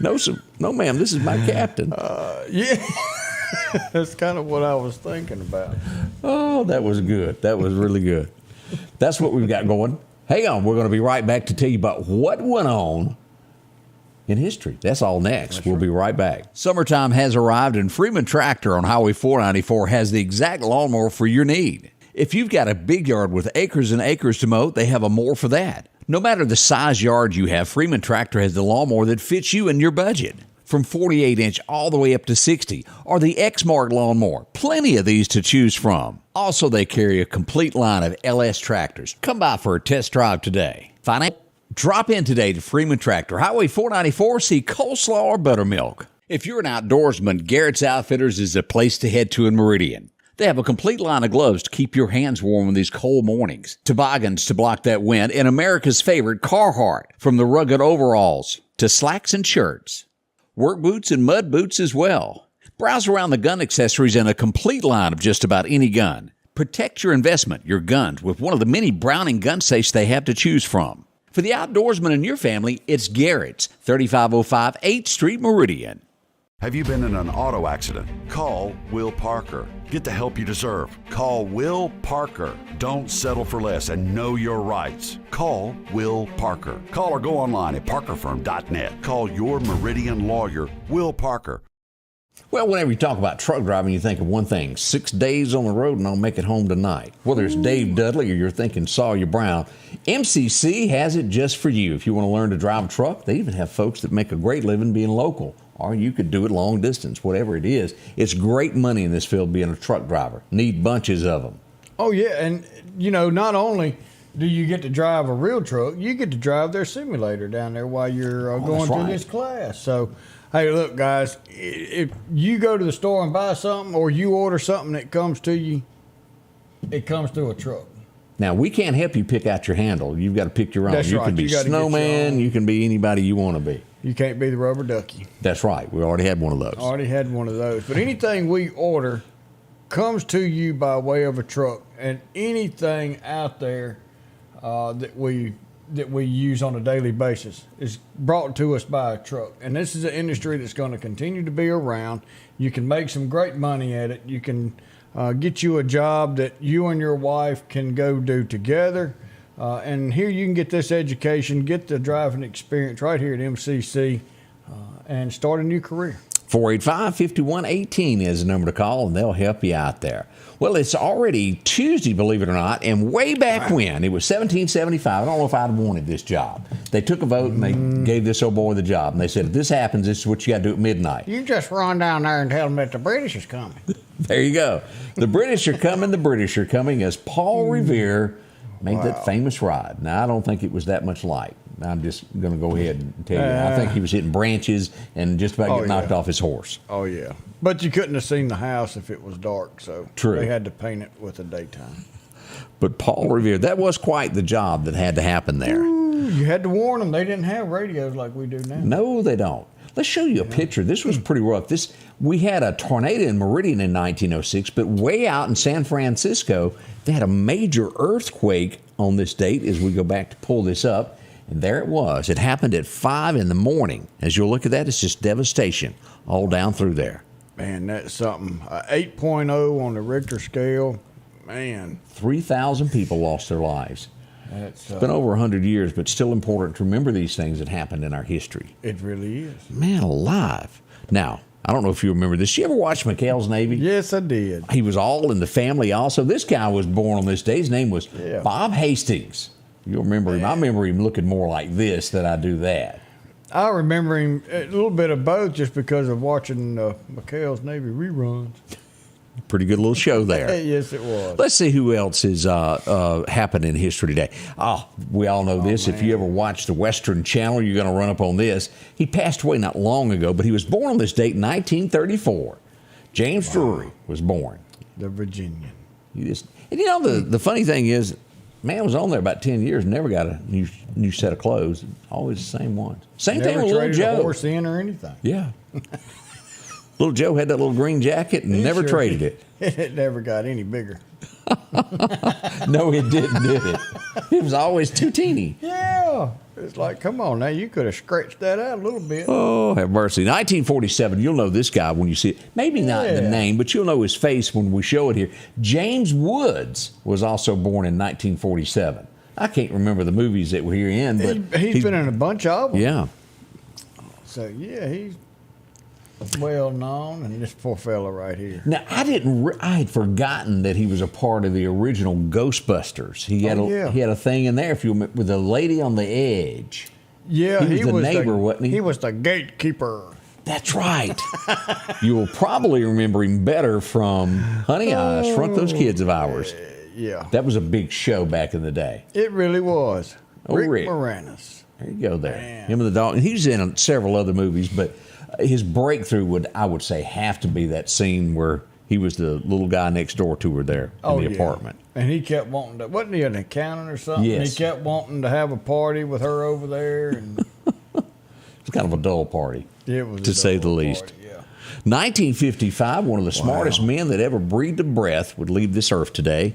Speaker 3: it? No, ma'am. This is my captain.
Speaker 4: Yeah. That's kind of what I was thinking about.
Speaker 3: Oh, that was good. That was really good. That's what we've got going. Hang on. We're going to be right back to tell you about what went on in history. That's all next. We'll be right back.
Speaker 1: Summertime has arrived, and Freeman Tractor on Highway 494 has the exact lawnmower for your need. If you've got a big yard with acres and acres to mow, they have a mower for that. No matter the size yard you have, Freeman Tractor has the lawnmower that fits you and your budget. From 48-inch all the way up to 60, or the X-Mark lawnmower. Plenty of these to choose from. Also, they carry a complete line of LS tractors. Come by for a test drive today. Drop in today to Freeman Tractor, Highway 494, see coleslaw or buttermilk. If you're an outdoorsman, Garrett's Outfitters is the place to head to in Meridian. They have a complete line of gloves to keep your hands warm in these cold mornings, toboggans to block that wind, and America's favorite, Carhartt, from the rugged overalls to slacks and shirts. Work boots and mud boots as well. Browse around the gun accessories and a complete line of just about any gun. Protect your investment, your guns, with one of the many Browning gun safes they have to choose from. For the outdoorsman in your family, it's Garrett's, 3505 8th Street, Meridian.
Speaker 10: Have you been in an auto accident? Call Will Parker. Get the help you deserve. Call Will Parker. Don't settle for less and know your rights. Call Will Parker. Call or go online at parkerfirm.net. Call your Meridian lawyer, Will Parker.
Speaker 3: Well, whenever you talk about truck driving, you think of one thing: 6 days on the road and I'll make it home tonight. Whether it's Dave Dudley or you're thinking Sawyer Brown, MCC has it just for you. If you want to learn to drive a truck, they even have folks that make a great living being local. Or you could do it long distance, whatever it is. It's great money in this field being a truck driver. Need bunches of them.
Speaker 4: Oh, yeah. And, not only do you get to drive a real truck, you get to drive their simulator down there while you're going through this class. So, hey, look, guys, if you go to the store and buy something or you order something that comes to you, it comes through a truck.
Speaker 3: Now, we can't help you pick out your handle. You've got to pick your own.
Speaker 4: That's
Speaker 3: you
Speaker 4: right.
Speaker 3: can be snowman. You can be anybody you want to be.
Speaker 4: You can't be the rubber ducky.
Speaker 3: That's right. We already had one of those. But anything we order comes to you by way of a truck, and anything out there that we use on a daily basis is brought to us by a truck. And this is an industry that's going to continue to be around. You can make some great money at it. You can get you a job that you and your wife can go do together. And here you can get this education, get the driving experience right here at MCC, and start a new career. 485-5118 is the number to call, and they'll help you out there. Well, it's already Tuesday, believe it or not, and way back when, it was 1775. I don't know if I'd have wanted this job. They took a vote, and they gave this old boy the job, and they said, if this happens, this is what you got to do at midnight.
Speaker 4: You just run down there and tell them that the British is coming.
Speaker 3: There you go. The British are coming, as Paul Revere made that famous ride. Now, I don't think it was that much light. I'm just going to go ahead and tell you. I think he was hitting branches and just about getting knocked off his horse.
Speaker 4: Oh, yeah. But you couldn't have seen the house if it was dark, so
Speaker 3: True.
Speaker 4: They had to paint it with the daytime.
Speaker 3: But Paul Revere, that was quite the job that had to happen there.
Speaker 4: Ooh, you had to warn them. They didn't have radios like we do now.
Speaker 3: No, they don't. Let's show you a picture. This was pretty rough. We had a tornado in Meridian in 1906, but way out in San Francisco, they had a major earthquake on this date as we go back to pull this up. And there it was. It happened at 5 in the morning. As you'll look at that, it's just devastation all down through there.
Speaker 4: Man, that's something. 8.0 on the Richter scale. Man.
Speaker 3: 3,000 people lost their lives. It's been over 100 years, but still important to remember these things that happened in our history.
Speaker 4: It really is.
Speaker 3: Man alive. Now, I don't know if you remember this. You ever watch McHale's Navy?
Speaker 4: Yes, I did.
Speaker 3: He was all in the family also. This guy was born on this day. His name was Bob Hastings. You'll remember him. I remember him looking more like this than I do that.
Speaker 4: I remember him a little bit of both just because of watching McHale's Navy reruns.
Speaker 3: Pretty good little show there.
Speaker 4: Yes, it was.
Speaker 3: Let's see who else has happened in history today. Oh, we all know this. Man. If you ever watch the Western Channel, you're going to run up on this. He passed away not long ago, but he was born on this date in 1934. James Drury was born.
Speaker 4: The Virginian.
Speaker 3: The funny thing is, man was on there about 10 years, never got a new set of clothes. Always the same ones. Same thing with Little Joe.
Speaker 4: A horse in or anything.
Speaker 3: Yeah. Little Joe had that little green jacket and never traded it.
Speaker 4: It never got any bigger.
Speaker 3: No, it didn't, did it? It was always too teeny.
Speaker 4: Yeah. It's like, come on now, you could have scratched that out a little bit.
Speaker 3: Oh, have mercy. 1947, you'll know this guy when you see it. Maybe not the name, but you'll know his face when we show it here. James Woods was also born in 1947. I can't remember the movies that were here in, but
Speaker 4: he's been in a bunch of them.
Speaker 3: Yeah.
Speaker 4: So, yeah, he's well known, and this poor fella right here.
Speaker 3: Now, I had forgotten that he was a part of the original Ghostbusters. He had a thing in there, if you remember, with the lady on the edge.
Speaker 4: Yeah,
Speaker 3: he was the neighbor, wasn't he?
Speaker 4: He was the gatekeeper.
Speaker 3: That's right. You will probably remember him better from Honey, I Shrunk Those Kids of Ours.
Speaker 4: Yeah.
Speaker 3: That was a big show back in the day.
Speaker 4: It really was. Rick
Speaker 3: Rick
Speaker 4: Moranis.
Speaker 3: There you go there.
Speaker 4: Man.
Speaker 3: Him and the dog. He was in several other movies, but his breakthrough I would say, have to be that scene where he was the little guy next door to her there in the apartment.
Speaker 4: And he kept wanting to, wasn't he an accountant or something?
Speaker 3: Yes.
Speaker 4: He kept wanting to have a party with her over there. And
Speaker 3: it was kind of a dull party,
Speaker 4: it was
Speaker 3: to say the least.
Speaker 4: Party, yeah.
Speaker 3: 1955, one of the smartest men that ever breathed a breath would leave this earth today.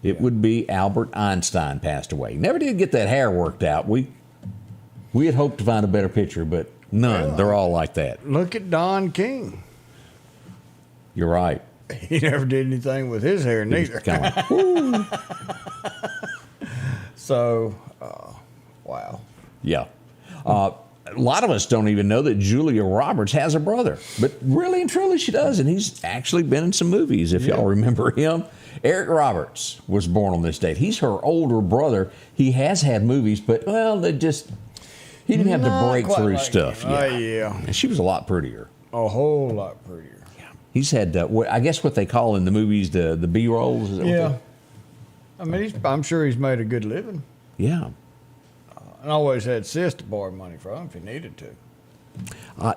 Speaker 3: It would be Albert Einstein passed away. Never did get that hair worked out. We had hoped to find a better picture, but none.
Speaker 4: Well,
Speaker 3: they're all like that.
Speaker 4: Look at Don King.
Speaker 3: You're right.
Speaker 4: He never did anything with his hair neither. So, wow.
Speaker 3: Yeah. A lot of us don't even know that Julia Roberts has a brother, but really and truly she does, and he's actually been in some movies, if y'all remember him. Eric Roberts was born on this date. He's her older brother. He has had movies, but, well, he didn't have the breakthrough stuff.
Speaker 4: Yeah.
Speaker 3: And she was a lot prettier.
Speaker 4: A whole lot prettier.
Speaker 3: Yeah. He's had, I guess what they call in the movies, the B-rolls. Is that
Speaker 4: Yeah. I mean, I'm sure he's made a good living.
Speaker 3: Yeah.
Speaker 4: And always had sis to borrow money from if he needed to.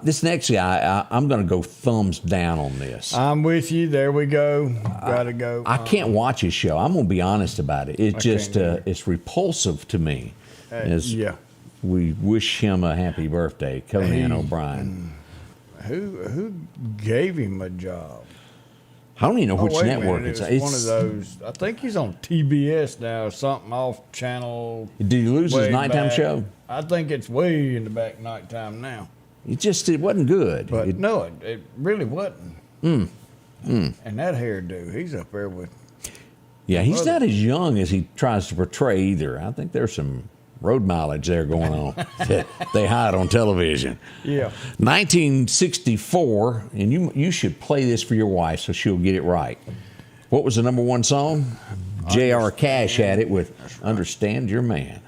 Speaker 3: This next guy, I'm going to go thumbs down on this.
Speaker 4: I'm with you. There we go. Gotta go.
Speaker 3: I can't watch his show. I'm going to be honest about it. It's just, it's repulsive to me.
Speaker 4: Yeah.
Speaker 3: We wish him a happy birthday, Conan O'Brien.
Speaker 4: Who gave him a job?
Speaker 3: I don't even know which
Speaker 4: wait a
Speaker 3: network
Speaker 4: minute.
Speaker 3: it's
Speaker 4: One of those. I think he's on TBS now, something off channel.
Speaker 3: Did he lose his
Speaker 4: way
Speaker 3: nighttime
Speaker 4: back.
Speaker 3: show?
Speaker 4: I think it's way in the back nighttime now.
Speaker 3: It wasn't good.
Speaker 4: But it really wasn't. And that hairdo, he's up there with.
Speaker 3: Yeah, he's not as young as he tries to portray either. I think there's some road mileage there going on that they hide on television.
Speaker 4: Yeah.
Speaker 3: 1964, and you should play this for your wife so she'll get it right. What was the number one song? J.R. Cash had it with Understand Your Man.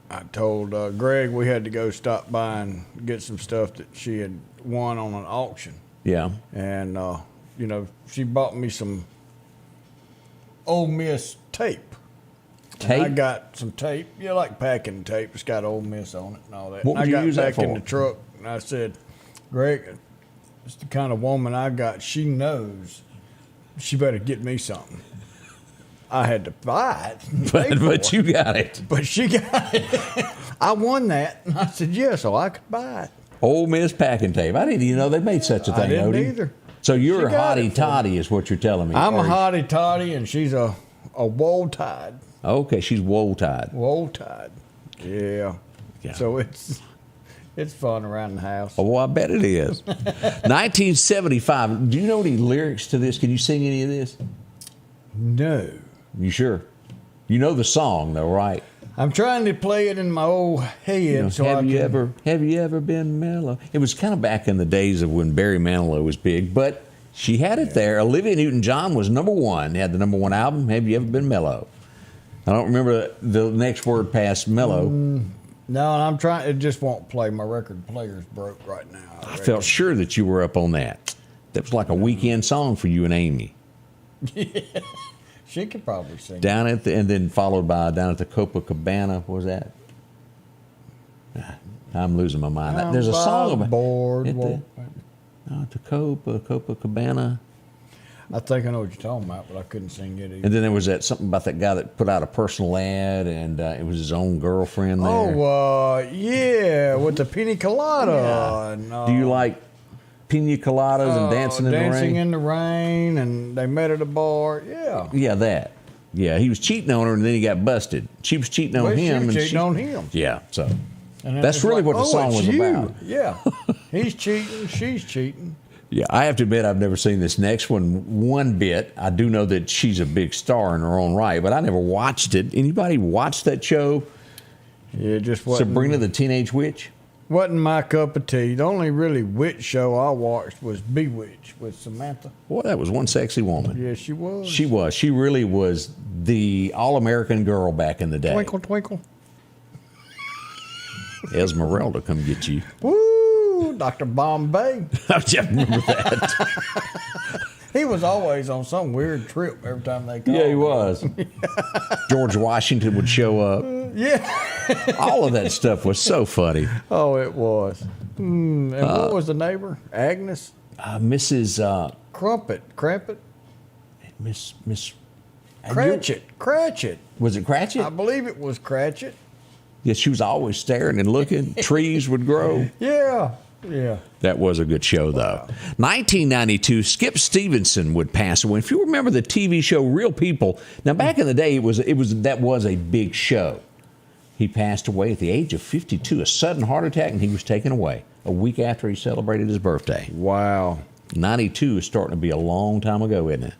Speaker 4: I told Greg we had to go stop by and get some stuff that she had won on an auction.
Speaker 3: Yeah.
Speaker 4: And, she bought me some Ole Miss tape.
Speaker 3: Tape?
Speaker 4: And I got some tape. Yeah, like packing tape. It's got Ole Miss on it and all that.
Speaker 3: What would
Speaker 4: and
Speaker 3: you
Speaker 4: I got
Speaker 3: use that
Speaker 4: back
Speaker 3: for?
Speaker 4: in the truck and I said, Greg, it's the kind of woman I got. She knows she better get me something. I had to buy it.
Speaker 3: But you got it.
Speaker 4: But she got it. I won that. And I said, yeah, so I could buy it.
Speaker 3: Ole Miss packing tape. I didn't even know they made such a thing.
Speaker 4: I didn't
Speaker 3: Odie.
Speaker 4: either.
Speaker 3: So you're a
Speaker 4: She got it
Speaker 3: hottie toddy is what you're telling me.
Speaker 4: I'm a hottie toddy, and she's a wool tide.
Speaker 3: Okay, she's wool tied.
Speaker 4: Wool tide. Yeah. So it's fun around the house.
Speaker 3: Oh, I bet it is. 1975. Do you know any lyrics to this? Can you sing any of this?
Speaker 4: No.
Speaker 3: You sure? You know the song though, right?
Speaker 4: I'm trying to play it in my old head.
Speaker 3: Have you ever been mellow? It was kind of back in the days of when Barry Manilow was big, but she had it there. Olivia Newton-John was number one. Had the number one album. Have you ever been mellow? I don't remember the next word past mellow.
Speaker 4: No, and I'm trying. It just won't play. My record player's broke right now.
Speaker 3: I felt sure that you were up on that. That was like a weekend song for you and Amy.
Speaker 4: Yeah. She could probably sing.
Speaker 3: Down at and then followed by down at the Copacabana. What was that? I'm losing my mind. There's a song about
Speaker 4: boardwalk.
Speaker 3: The Copacabana.
Speaker 4: I think I know what you're talking about, but I couldn't sing it either.
Speaker 3: And then there was something about that guy that put out a personal ad, and it was his own girlfriend there.
Speaker 4: Oh, yeah, with the pina colada.
Speaker 3: Yeah.
Speaker 4: And,
Speaker 3: do you like pina coladas and dancing in the rain?
Speaker 4: Dancing in the rain, and they met at a bar. Yeah.
Speaker 3: Yeah, that. Yeah, he was cheating on her, and then he got busted. She was cheating on him.
Speaker 4: She was cheating on him.
Speaker 3: Yeah, so
Speaker 4: And
Speaker 3: that's really what the song was about.
Speaker 4: Yeah. He's cheating, she's cheating.
Speaker 3: Yeah, I have to admit I've never seen this next one bit. I do know that she's a big star in her own right, but I never watched it. Anybody watch that show?
Speaker 4: Yeah, just wasn't.
Speaker 3: Sabrina the Teenage Witch?
Speaker 4: Wasn't my cup of tea. The only really witch show I watched was Bewitched with Samantha.
Speaker 3: Boy, that was one sexy woman.
Speaker 4: Yeah, she was.
Speaker 3: She was. She really was the all-American girl back in the day.
Speaker 4: Twinkle, twinkle.
Speaker 3: Esmeralda, come get you.
Speaker 4: Woo, Dr. Bombay.
Speaker 3: I just remember that.
Speaker 4: He was always on some weird trip every time they called.
Speaker 3: Yeah, he was. George Washington would show up.
Speaker 4: Yeah.
Speaker 3: All of that stuff was so funny.
Speaker 4: Oh, it was. And what was the neighbor? Agnes?
Speaker 3: Mrs.
Speaker 4: Crumpet.
Speaker 3: Miss.
Speaker 4: Cratchit.
Speaker 3: Was it Cratchit?
Speaker 4: I believe it was Cratchit.
Speaker 3: Yeah, she was always staring and looking. Trees would grow.
Speaker 4: Yeah. Yeah.
Speaker 3: That was a good show, though. 1992, Skip Stevenson would pass away. If you remember the TV show Real People, now back in the day, that was a big show. He passed away at the age of 52, a sudden heart attack, and he was taken away a week after he celebrated his birthday.
Speaker 4: Wow.
Speaker 3: 92 is starting to be a long time ago, isn't it?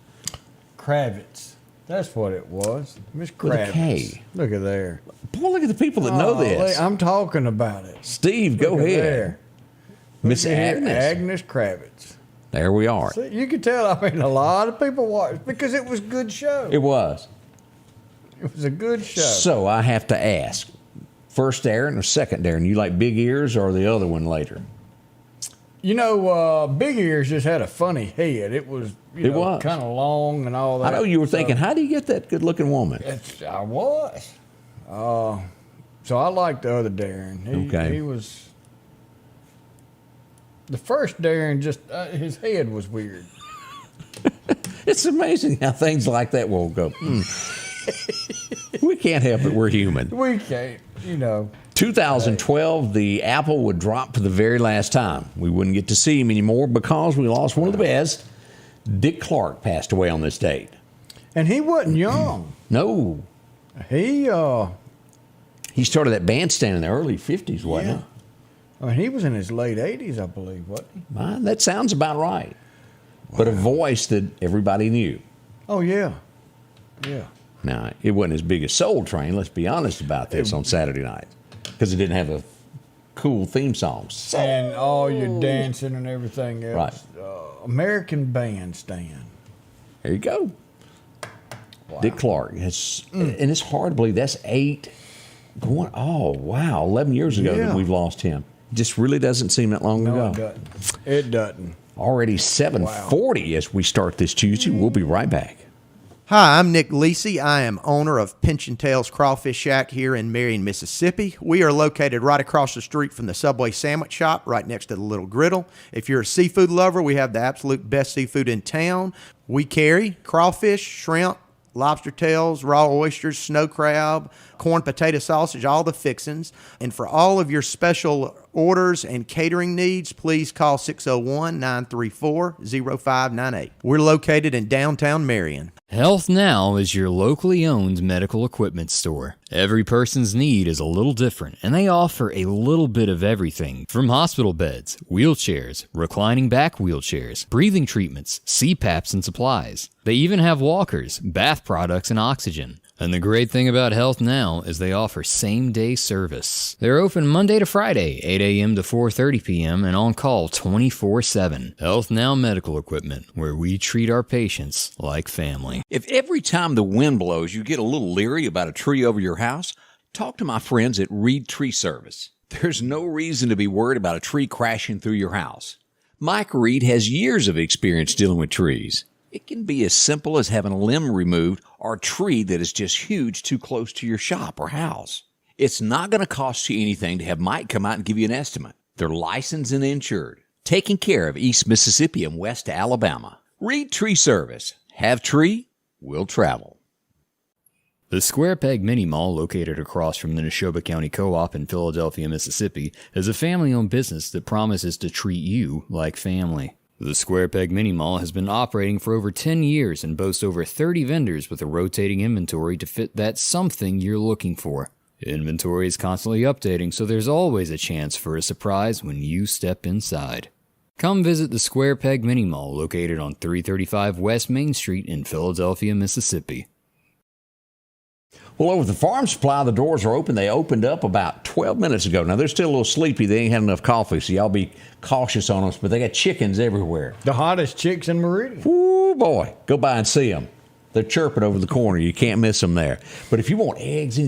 Speaker 4: Kravitz. That's what it was. Miss Kravitz.
Speaker 3: With a K.
Speaker 4: Look at there.
Speaker 3: Boy, look at the people that know this.
Speaker 4: I'm talking about it.
Speaker 3: Steve, go ahead.
Speaker 4: There.
Speaker 3: Miss Agnes.
Speaker 4: Agnes Kravitz.
Speaker 3: There we are.
Speaker 4: See, you can tell, a lot of people watched because it was a good show.
Speaker 3: It was.
Speaker 4: It was a good show.
Speaker 3: So I have to ask, first Darren or second Darren, you like Big Ears or the other one later?
Speaker 4: Big Ears just had a funny head. It was, kind of long and all that.
Speaker 3: I know you were thinking, how do you get that good-looking woman?
Speaker 4: I was. So I liked the other Darren. He was... The first Darren, just his head was weird.
Speaker 3: It's amazing how things like that will go. We can't help it. We're human.
Speaker 4: We can't,
Speaker 3: 2012, the apple would drop for the very last time. We wouldn't get to see him anymore because we lost one of the best. Dick Clark passed away on this date.
Speaker 4: And he wasn't young.
Speaker 3: No.
Speaker 4: He
Speaker 3: started that bandstand in the early 50s, wasn't he?
Speaker 4: He was in his late 80s, I believe, wasn't he?
Speaker 3: That sounds about right. Wow. But a voice that everybody knew.
Speaker 4: Oh, yeah. Yeah.
Speaker 3: Now, it wasn't as big as Soul Train, let's be honest about this, on Saturday night. Because it didn't have a cool theme song.
Speaker 4: And all your dancing and everything else.
Speaker 3: Right.
Speaker 4: American Bandstand.
Speaker 3: There you go. Wow. Dick Clark. And it's hard to believe that's 11 years ago that we've lost him. Just really doesn't seem that long ago.
Speaker 4: It doesn't.
Speaker 3: Already 7:40 as we start this Tuesday. We'll be right back.
Speaker 11: Hi, I'm Nick Lisi. I am owner of Pinch and Tails Crawfish Shack here in Marion, Mississippi. We are located right across the street from the Subway Sandwich Shop, right next to the Little Griddle. If you're a seafood lover, we have the absolute best seafood in town. We carry crawfish, shrimp, lobster tails, raw oysters, snow crab, corn potato sausage, all the fixins. And for all of your special orders and catering needs, please call 601-934-0598. We're located in downtown Marion.
Speaker 2: Health Now is your locally owned medical equipment store. Every person's need is a little different, and they offer a little bit of everything from hospital beds, wheelchairs, reclining back wheelchairs, breathing treatments, CPAPs and supplies. They even have walkers, bath products, and oxygen. And the great thing about Health Now is they offer same-day service. They're open Monday to Friday, 8 a.m. to 4:30 p.m. and on call 24/7. Health Now Medical Equipment, where we treat our patients like family.
Speaker 1: If every time the wind blows you get a little leery about a tree over your house, talk to my friends at Reed Tree Service. There's no reason to be worried about a tree crashing through your house. Mike Reed has years of experience dealing with trees. It can be as simple as having a limb removed or a tree that is just huge too close to your shop or house. It's not going to cost you anything to have Mike come out and give you an estimate. They're licensed and insured, taking care of East Mississippi and West Alabama. Reed Tree Service. Have tree, will travel.
Speaker 2: The Square Peg Mini Mall, located across from the Neshoba County Co-op in Philadelphia, Mississippi, is a family-owned business that promises to treat you like family. The Square Peg Mini Mall has been operating for over 10 years and boasts over 30 vendors with a rotating inventory to fit that something you're looking for. Inventory is constantly updating, so there's always a chance for a surprise when you step inside. Come visit the Square Peg Mini Mall, located on 335 West Main Street in Philadelphia, Mississippi.
Speaker 3: Well, over at the Farm Supply, the doors are open. They opened up about 12 minutes ago. Now, they're still a little sleepy. They ain't had enough coffee, so y'all be cautious on us. But they got chickens everywhere.
Speaker 4: The hottest chicks in Meridian.
Speaker 3: Ooh, boy. Go by and see them. They're chirping over the corner. You can't miss them there. But if you want eggs,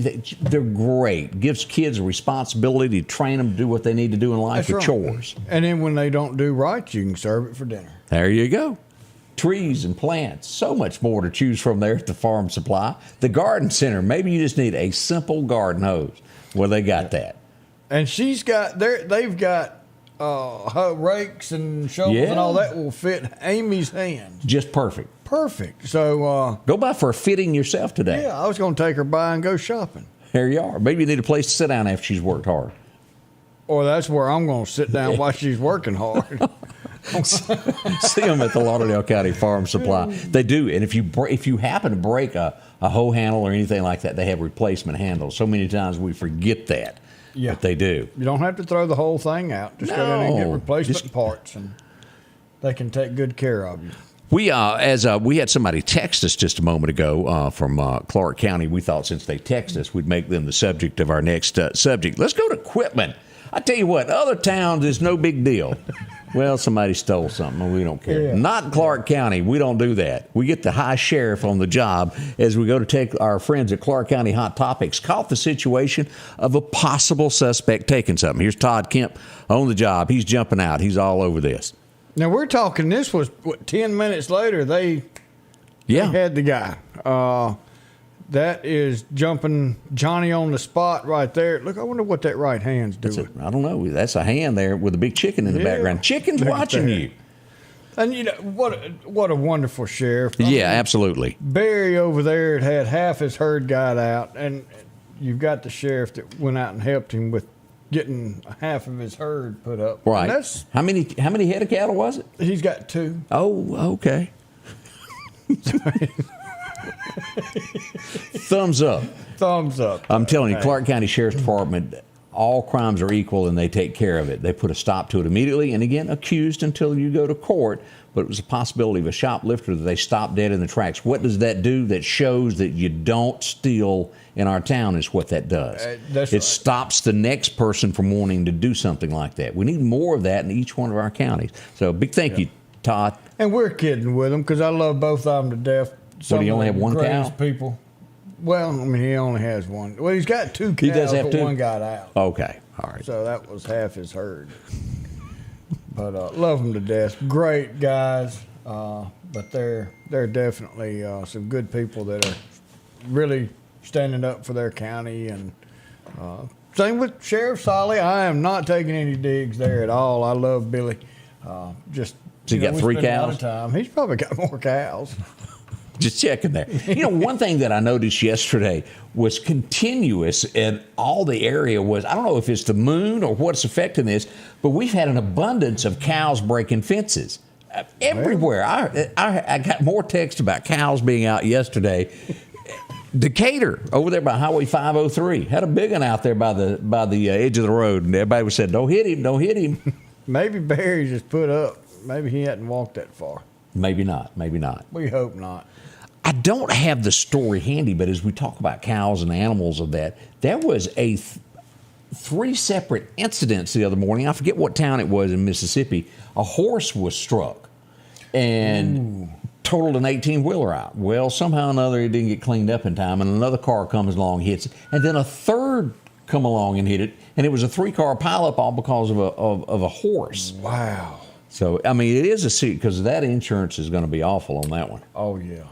Speaker 3: they're great. Gives kids a responsibility to train them to do what they need to do in life with chores.
Speaker 4: And then when they don't do right, you can serve it for dinner.
Speaker 3: There you go. Trees and plants, so much more to choose from there at the Farm Supply. The Garden Center, maybe you just need a simple garden hose. Well, they got that.
Speaker 4: And they've got rakes and shovels and all that will fit Amy's hands.
Speaker 3: Just perfect.
Speaker 4: Perfect. So
Speaker 3: go by for a fitting yourself today.
Speaker 4: Yeah, I was going to take her by and go shopping.
Speaker 3: There you are. Maybe you need a place to sit down after she's worked hard.
Speaker 4: or that's where I'm going to sit down while she's working hard.
Speaker 3: See them at the Lauderdale County Farm Supply. They do, and if you happen to break a hoe handle or anything like that, they have replacement handles. So many times we forget that, but they do.
Speaker 4: You don't have to throw the whole thing out. Just go down and get replacement parts, and they can take good care of you.
Speaker 3: We we had somebody text us just a moment ago from Clark County. We thought since they text us, we'd make them the subject of our next subject. Let's go to equipment. I tell you what, other towns is no big deal. Well, somebody stole something. We don't care. Yeah. Not Clark County. We don't do that. We get the high sheriff on the job as we go to take our friends at Clark County Hot Topics. Caught the situation of a possible suspect taking something. Here's Todd Kemp on the job. He's jumping out. He's all over this.
Speaker 4: Now, we're talking, this was, 10 minutes later, they had the guy. That is jumping Johnny on the spot right there. Look, I wonder what that right hand's doing.
Speaker 3: I don't know. That's a hand there with a big chicken in the background. Chicken's watching you.
Speaker 4: And, you know, what a wonderful sheriff.
Speaker 3: Absolutely.
Speaker 4: Barry over there had half his herd got out, and you've got the sheriff that went out and helped him with getting half of his herd put up.
Speaker 3: Right. How many head of cattle was it?
Speaker 4: He's got 2.
Speaker 3: Oh, okay. Thumbs up.
Speaker 4: Thumbs up.
Speaker 3: I'm telling you, Clark County Sheriff's Department, all crimes are equal and they take care of it. They put a stop to it immediately, and again, accused until you go to court. But it was a possibility of a shoplifter that they stopped dead in the tracks. What does that do? That shows that you don't steal in our town is what that does. It stops the next person from wanting to do something like that. We need more of that in each one of our counties. So big thank you, Todd.
Speaker 4: And we're kidding with them because I love both of them to death.
Speaker 3: What, do you only have one cow?
Speaker 4: People. Well, I mean, he only has one. Well, he's got 2 cows,
Speaker 3: he does have 2?
Speaker 4: One got out.
Speaker 3: Okay, all right.
Speaker 4: So that was half his herd. But love them to death. Great guys, but they're definitely some good people that are really standing up for their county. And same with Sheriff Solly. I am not taking any digs there at all. I love Billy.
Speaker 3: So you got 3 cows?
Speaker 4: A lot of time. He's probably got more cows.
Speaker 3: Just checking there. You know, one thing that I noticed yesterday was continuous in all the area was, I don't know if it's the moon or what's affecting this, but we've had an abundance of cows breaking fences. Everywhere. I got more text about cows being out yesterday. Decatur, over there by Highway 503, had a big one out there by the edge of the road, and everybody said, don't hit him, don't hit him.
Speaker 4: Maybe Barry just put up. Maybe he hadn't walked that far.
Speaker 3: Maybe not.
Speaker 4: We hope not.
Speaker 3: I don't have the story handy, but as we talk about cows and animals of that, there was a 3 separate incidents the other morning. I forget what town it was in Mississippi. A horse was struck and totaled an 18-wheeler out. Well, somehow or another it didn't get cleaned up in time, and another car comes along, hits it, and then a third come along and hit it, and it was a 3-car pileup all because of a horse.
Speaker 4: Wow.
Speaker 3: So, I mean, it is a suit because that insurance is going to be awful on that one.
Speaker 4: Oh, yeah.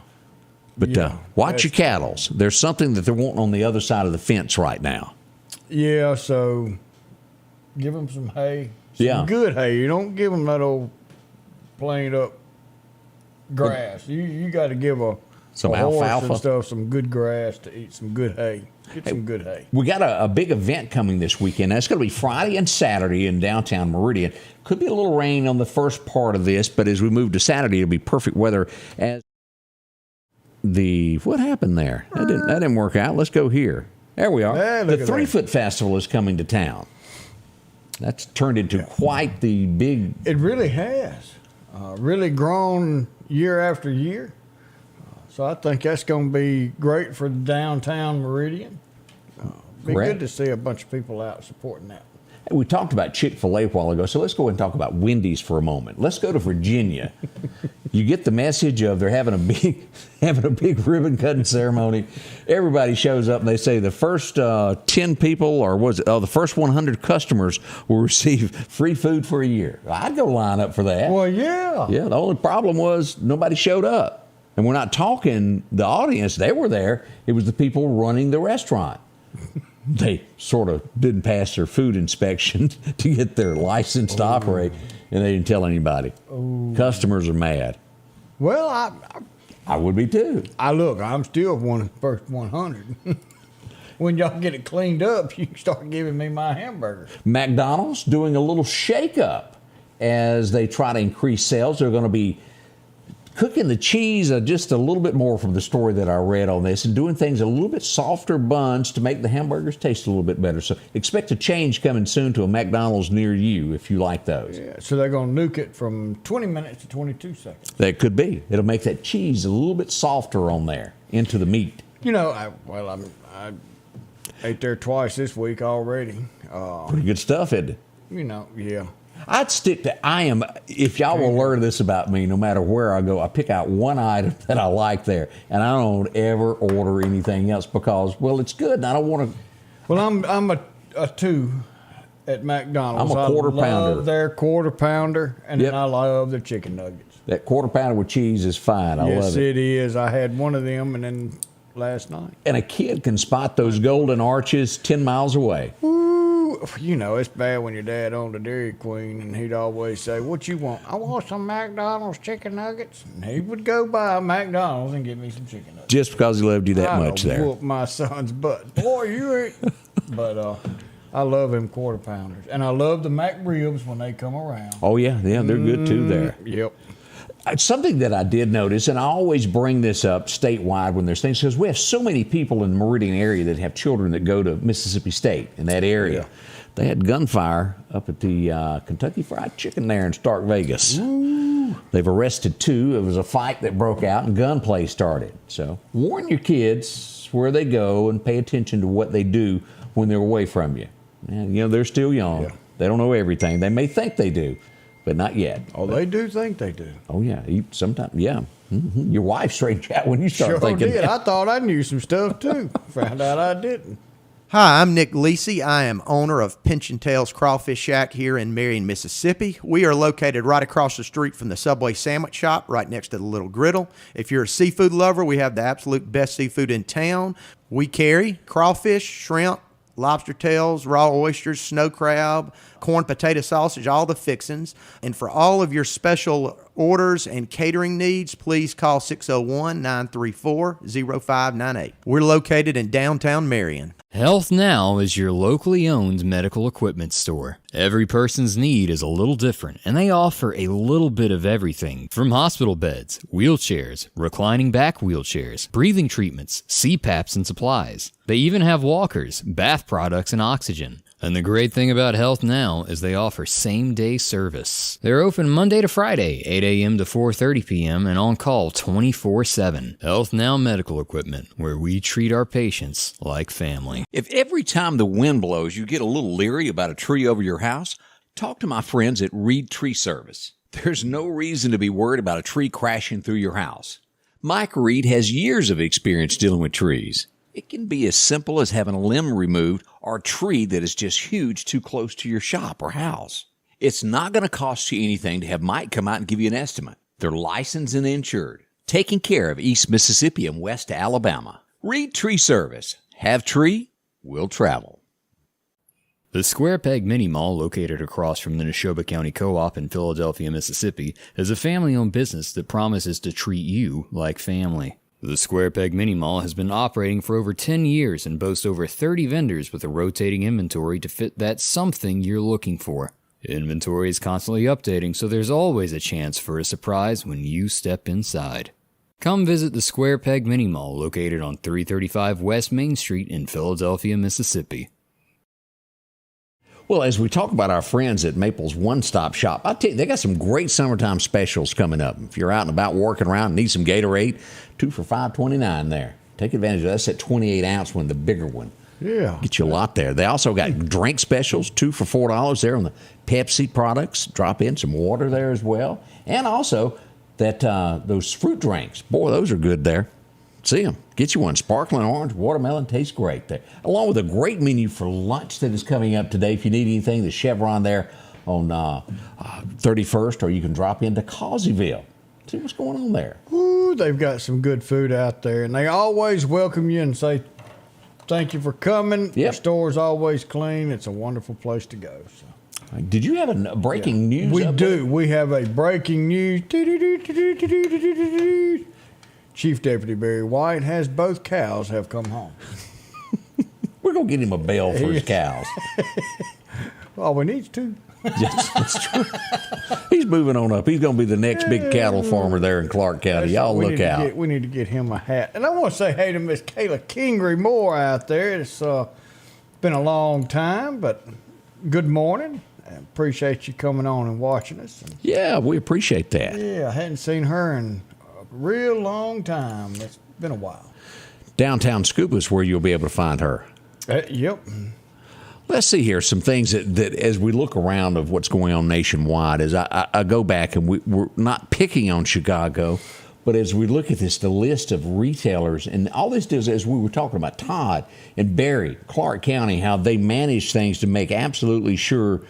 Speaker 3: But watch your cattle. There's something that they're wanting on the other side of the fence right now.
Speaker 4: Yeah, so give them some hay. Some good hay. You don't give them that old plain up grass. You got to give some alfalfa and stuff, some good grass to eat, some good hay. Get some good hay.
Speaker 3: We got a big event coming this weekend. That's going to be Friday and Saturday in downtown Meridian. Could be a little rain on the first part of this, but as we move to Saturday, it'll be perfect weather. As what happened there? That didn't work out. Let's go here. There we are.
Speaker 4: Hey,
Speaker 3: the 3-Foot Festival is coming to town. That's turned into quite the big.
Speaker 4: It really has. Really grown year after year. So I think that's going to be great for downtown Meridian. Be good to see a bunch of people out supporting that.
Speaker 3: We talked about Chick-fil A a while ago, so let's go ahead and talk about Wendy's for a moment. Let's go to Virginia. You get the message of they're having a big ribbon cutting ceremony. Everybody shows up and they say the first 10 people, or the first 100 customers will receive free food for a year. I'd go line up for that.
Speaker 4: Well, yeah.
Speaker 3: Yeah, the only problem was nobody showed up. And we're not talking the audience. They were there. It was the people running the restaurant. They sort of didn't pass their food inspection to get their license to operate, and they didn't tell anybody. Customers are mad.
Speaker 4: Well,
Speaker 3: I would be too.
Speaker 4: I'm still first 100. when y'all get it cleaned up, you can start giving me my hamburger.
Speaker 3: McDonald's doing a little shake-up as they try to increase sales. They're going to be cooking the cheese just a little bit more from the story that I read on this and doing things a little bit softer buns to make the hamburgers taste a little bit better. So expect a change coming soon to a McDonald's near you if you like those.
Speaker 4: Yeah, so they're going to nuke it from 20 minutes to 22 seconds.
Speaker 3: That could be. It'll make that cheese a little bit softer on there into the meat.
Speaker 4: You know, I ate there twice this week already.
Speaker 3: Pretty good stuff, isn't it?
Speaker 4: You know, yeah.
Speaker 3: I'd stick to, if y'all will learn this about me, no matter where I go, I pick out one item that I like there, and I don't ever order anything else because, well, it's good, and I don't want to.
Speaker 4: Well, I'm a 2 at McDonald's.
Speaker 3: I'm a quarter pounder.
Speaker 4: I love their quarter pounder, and then I love their chicken nuggets.
Speaker 3: That quarter pounder with cheese is fine. I love it.
Speaker 4: Yes, it is. I had one of them, and then last night.
Speaker 3: And a kid can spot those golden arches 10 miles away.
Speaker 4: You know, it's bad when your dad owned a Dairy Queen, and he'd always say, "What you want?" "I want some McDonald's chicken nuggets." And he would go by McDonald's and get me some chicken nuggets.
Speaker 3: Just because he loved you that much there.
Speaker 4: Whoop my son's butt. Boy, you ain't. But I love him quarter pounders. And I love the Mac ribs when they come around.
Speaker 3: Oh, yeah, they're good too there.
Speaker 4: Yep.
Speaker 3: Something that I did notice, and I always bring this up statewide when there's things, because we have so many people in the Meridian area that have children that go to Mississippi State in that area. Yeah. They had gunfire up at the Kentucky Fried Chicken there in Stark Vegas. Ooh. They've arrested 2. It was a fight that broke out and gunplay started. So warn your kids where they go and pay attention to what they do when they're away from you. And, you know, they're still young. Yeah. They don't know everything. They may think they do, but not yet.
Speaker 4: Oh, they do think they do.
Speaker 3: Oh, yeah. Sometimes, yeah. Mm-hmm. Your wife straightened you out when you started thinking
Speaker 4: did. I thought I knew some stuff, too. Found out I didn't.
Speaker 11: Hi, I'm Nick Lisi. I am owner of Pinch and Tails Crawfish Shack here in Marion, Mississippi. We are located right across the street from the Subway sandwich shop, right next to the Little Griddle. If you're a seafood lover, we have the absolute best seafood in town. We carry crawfish, shrimp, lobster tails, raw oysters, snow crab, corn potato sausage, all the fixins. And for all of your special orders and catering needs, please call 601-934-0598. We're located in downtown Marion.
Speaker 2: Health Now is your locally owned medical equipment store. Every person's need is a little different, and they offer a little bit of everything from hospital beds, wheelchairs, reclining back wheelchairs, breathing treatments, CPAPs and supplies. They even have walkers, bath products, and oxygen. And the great thing about Health Now is they offer same-day service. They're open Monday to Friday, 8 a.m. to 4:30 p.m. and on call 24/7. Health Now Medical Equipment, where we treat our patients like family.
Speaker 1: If every time the wind blows you get a little leery about a tree over your house, talk to my friends at Reed Tree Service. There's no reason to be worried about a tree crashing through your house. Mike Reed has years of experience dealing with trees. It can be as simple as having a limb removed or a tree that is just huge too close to your shop or house. It's not going to cost you anything to have Mike come out and give you an estimate. They're licensed and insured, taking care of East Mississippi and West Alabama. Reed Tree Service. Have tree, will travel.
Speaker 2: The Square Peg Mini Mall, located across from the Neshoba County Co-op in Philadelphia, Mississippi, is a family-owned business that promises to treat you like family. The Square Peg Mini Mall has been operating for over 10 years and boasts over 30 vendors with a rotating inventory to fit that something you're looking for. Inventory is constantly updating, so there's always a chance for a surprise when you step inside. Come visit the Square Peg Mini Mall, located on 335 West Main Street in Philadelphia, Mississippi.
Speaker 3: Well, as we talk about our friends at Maple's One Stop Shop, I tell you, they got some great summertime specials coming up. If you're out and about working around and need some Gatorade, 2 for $5.29 there. Take advantage of that. That's that 28-ounce one, the bigger one.
Speaker 4: Yeah.
Speaker 3: Get you a lot there. They also got drink specials, 2 for $4 there on the Pepsi products. Drop in some water there as well. And also that those fruit drinks. Boy, those are good there. See them. Get you one. Sparkling orange, watermelon, tastes great there. Along with a great menu for lunch that is coming up today. If you need anything, the Chevron there on 31st, or you can drop into Causeyville. See what's going on there.
Speaker 4: Ooh, they've got some good food out there, and they always welcome you and say, thank you for coming.
Speaker 3: Yep.
Speaker 4: The store's always clean. It's a wonderful place to go. So.
Speaker 3: Did you have a breaking news?
Speaker 4: We
Speaker 3: update?
Speaker 4: do. We have a breaking news. Chief Deputy Barry White has both cows have come home.
Speaker 3: We're going to get him a bell for his cows.
Speaker 4: Well, we need to.
Speaker 3: Yes, that's true. He's moving on up. He's going to be the next big cattle farmer there in Clark County. Y'all look out.
Speaker 4: We need to get him a hat. And I want to say hey to Miss Kayla Kingery Moore out there. It's been a long time, but good morning. I appreciate you coming on and watching us.
Speaker 3: Yeah, we appreciate that.
Speaker 4: Yeah, I hadn't seen her in a real long time. It's been a while.
Speaker 3: Downtown Scuba is where you'll be able to find her.
Speaker 4: Yep.
Speaker 3: Let's see here some things that as we look around of what's going on nationwide, as I go back and we're not picking on Chicago, but as we look at this, the list of retailers, and all this does, as we were talking about Todd and Barry, Clark County, how they manage things to make absolutely sure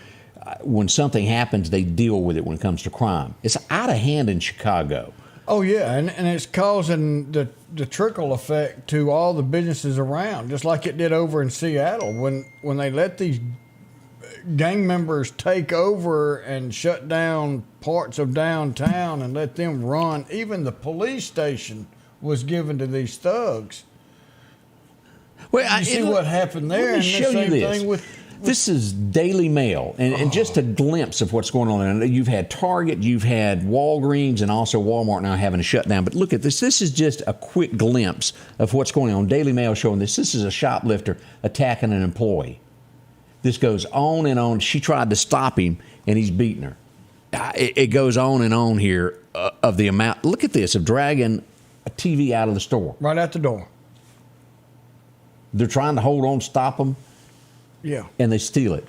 Speaker 3: when something happens, they deal with it when it comes to crime. It's out of hand in Chicago.
Speaker 4: Oh, yeah, and it's causing the trickle effect to all the businesses around, just like it did over in Seattle when they let these gang members take over and shut down parts of downtown and let them run. Even the police station was given to these thugs.
Speaker 3: Well,
Speaker 4: you see what happened there?
Speaker 3: Let me show you this. This is Daily Mail, and just a glimpse of what's going on. And you've had Target, you've had Walgreens, and also Walmart now having a shutdown. But look at this. This is just a quick glimpse of what's going on. Daily Mail showing this. This is a shoplifter attacking an employee. This goes on and on. She tried to stop him, and he's beating her. It goes on and on here of the amount. Look at this, of dragging a TV out of the store.
Speaker 4: Right out the door.
Speaker 3: They're trying to hold on, stop them.
Speaker 4: Yeah.
Speaker 3: And they steal it.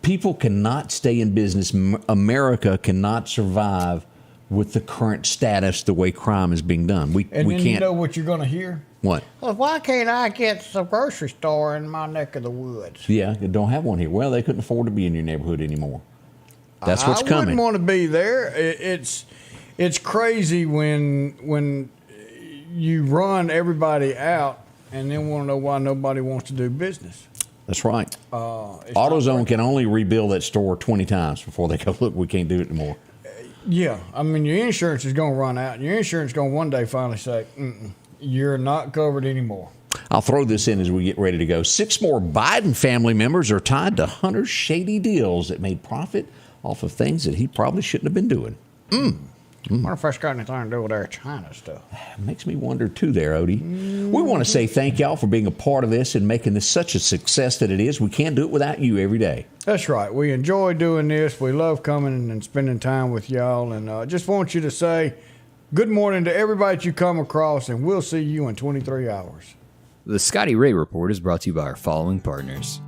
Speaker 3: People cannot stay in business. America cannot survive with the current status, the way crime is being done. We
Speaker 4: then
Speaker 3: can't.
Speaker 4: You know what you're going to hear?
Speaker 3: What?
Speaker 4: Well, why can't I get the grocery store in my neck of the woods?
Speaker 3: Yeah, they don't have one here. Well, they couldn't afford to be in your neighborhood anymore. That's what's coming. I
Speaker 4: wouldn't want to be there. It's crazy when you run everybody out and then want to know why nobody wants to do business.
Speaker 3: That's right. AutoZone can only rebuild that store 20 times before they go, look, we can't do it anymore.
Speaker 4: Yeah. I mean, your insurance is going to run out, and your insurance is going to one day finally say, you're not covered anymore.
Speaker 3: I'll throw this in as we get ready to go. 6 more Biden family members are tied to Hunter's shady deals that made profit off of things that he probably shouldn't have been doing.
Speaker 4: I wonder if that's got anything to do with our China stuff.
Speaker 3: Makes me wonder, too, there, Odie. We want to say thank y'all for being a part of this and making this such a success that it is. We can't do it without you every day.
Speaker 4: That's right. We enjoy doing this. We love coming and spending time with y'all. And just want you to say good morning to everybody that you come across, and we'll see you in 23 hours.
Speaker 2: The Scotty Ray Report is brought to you by our following partners.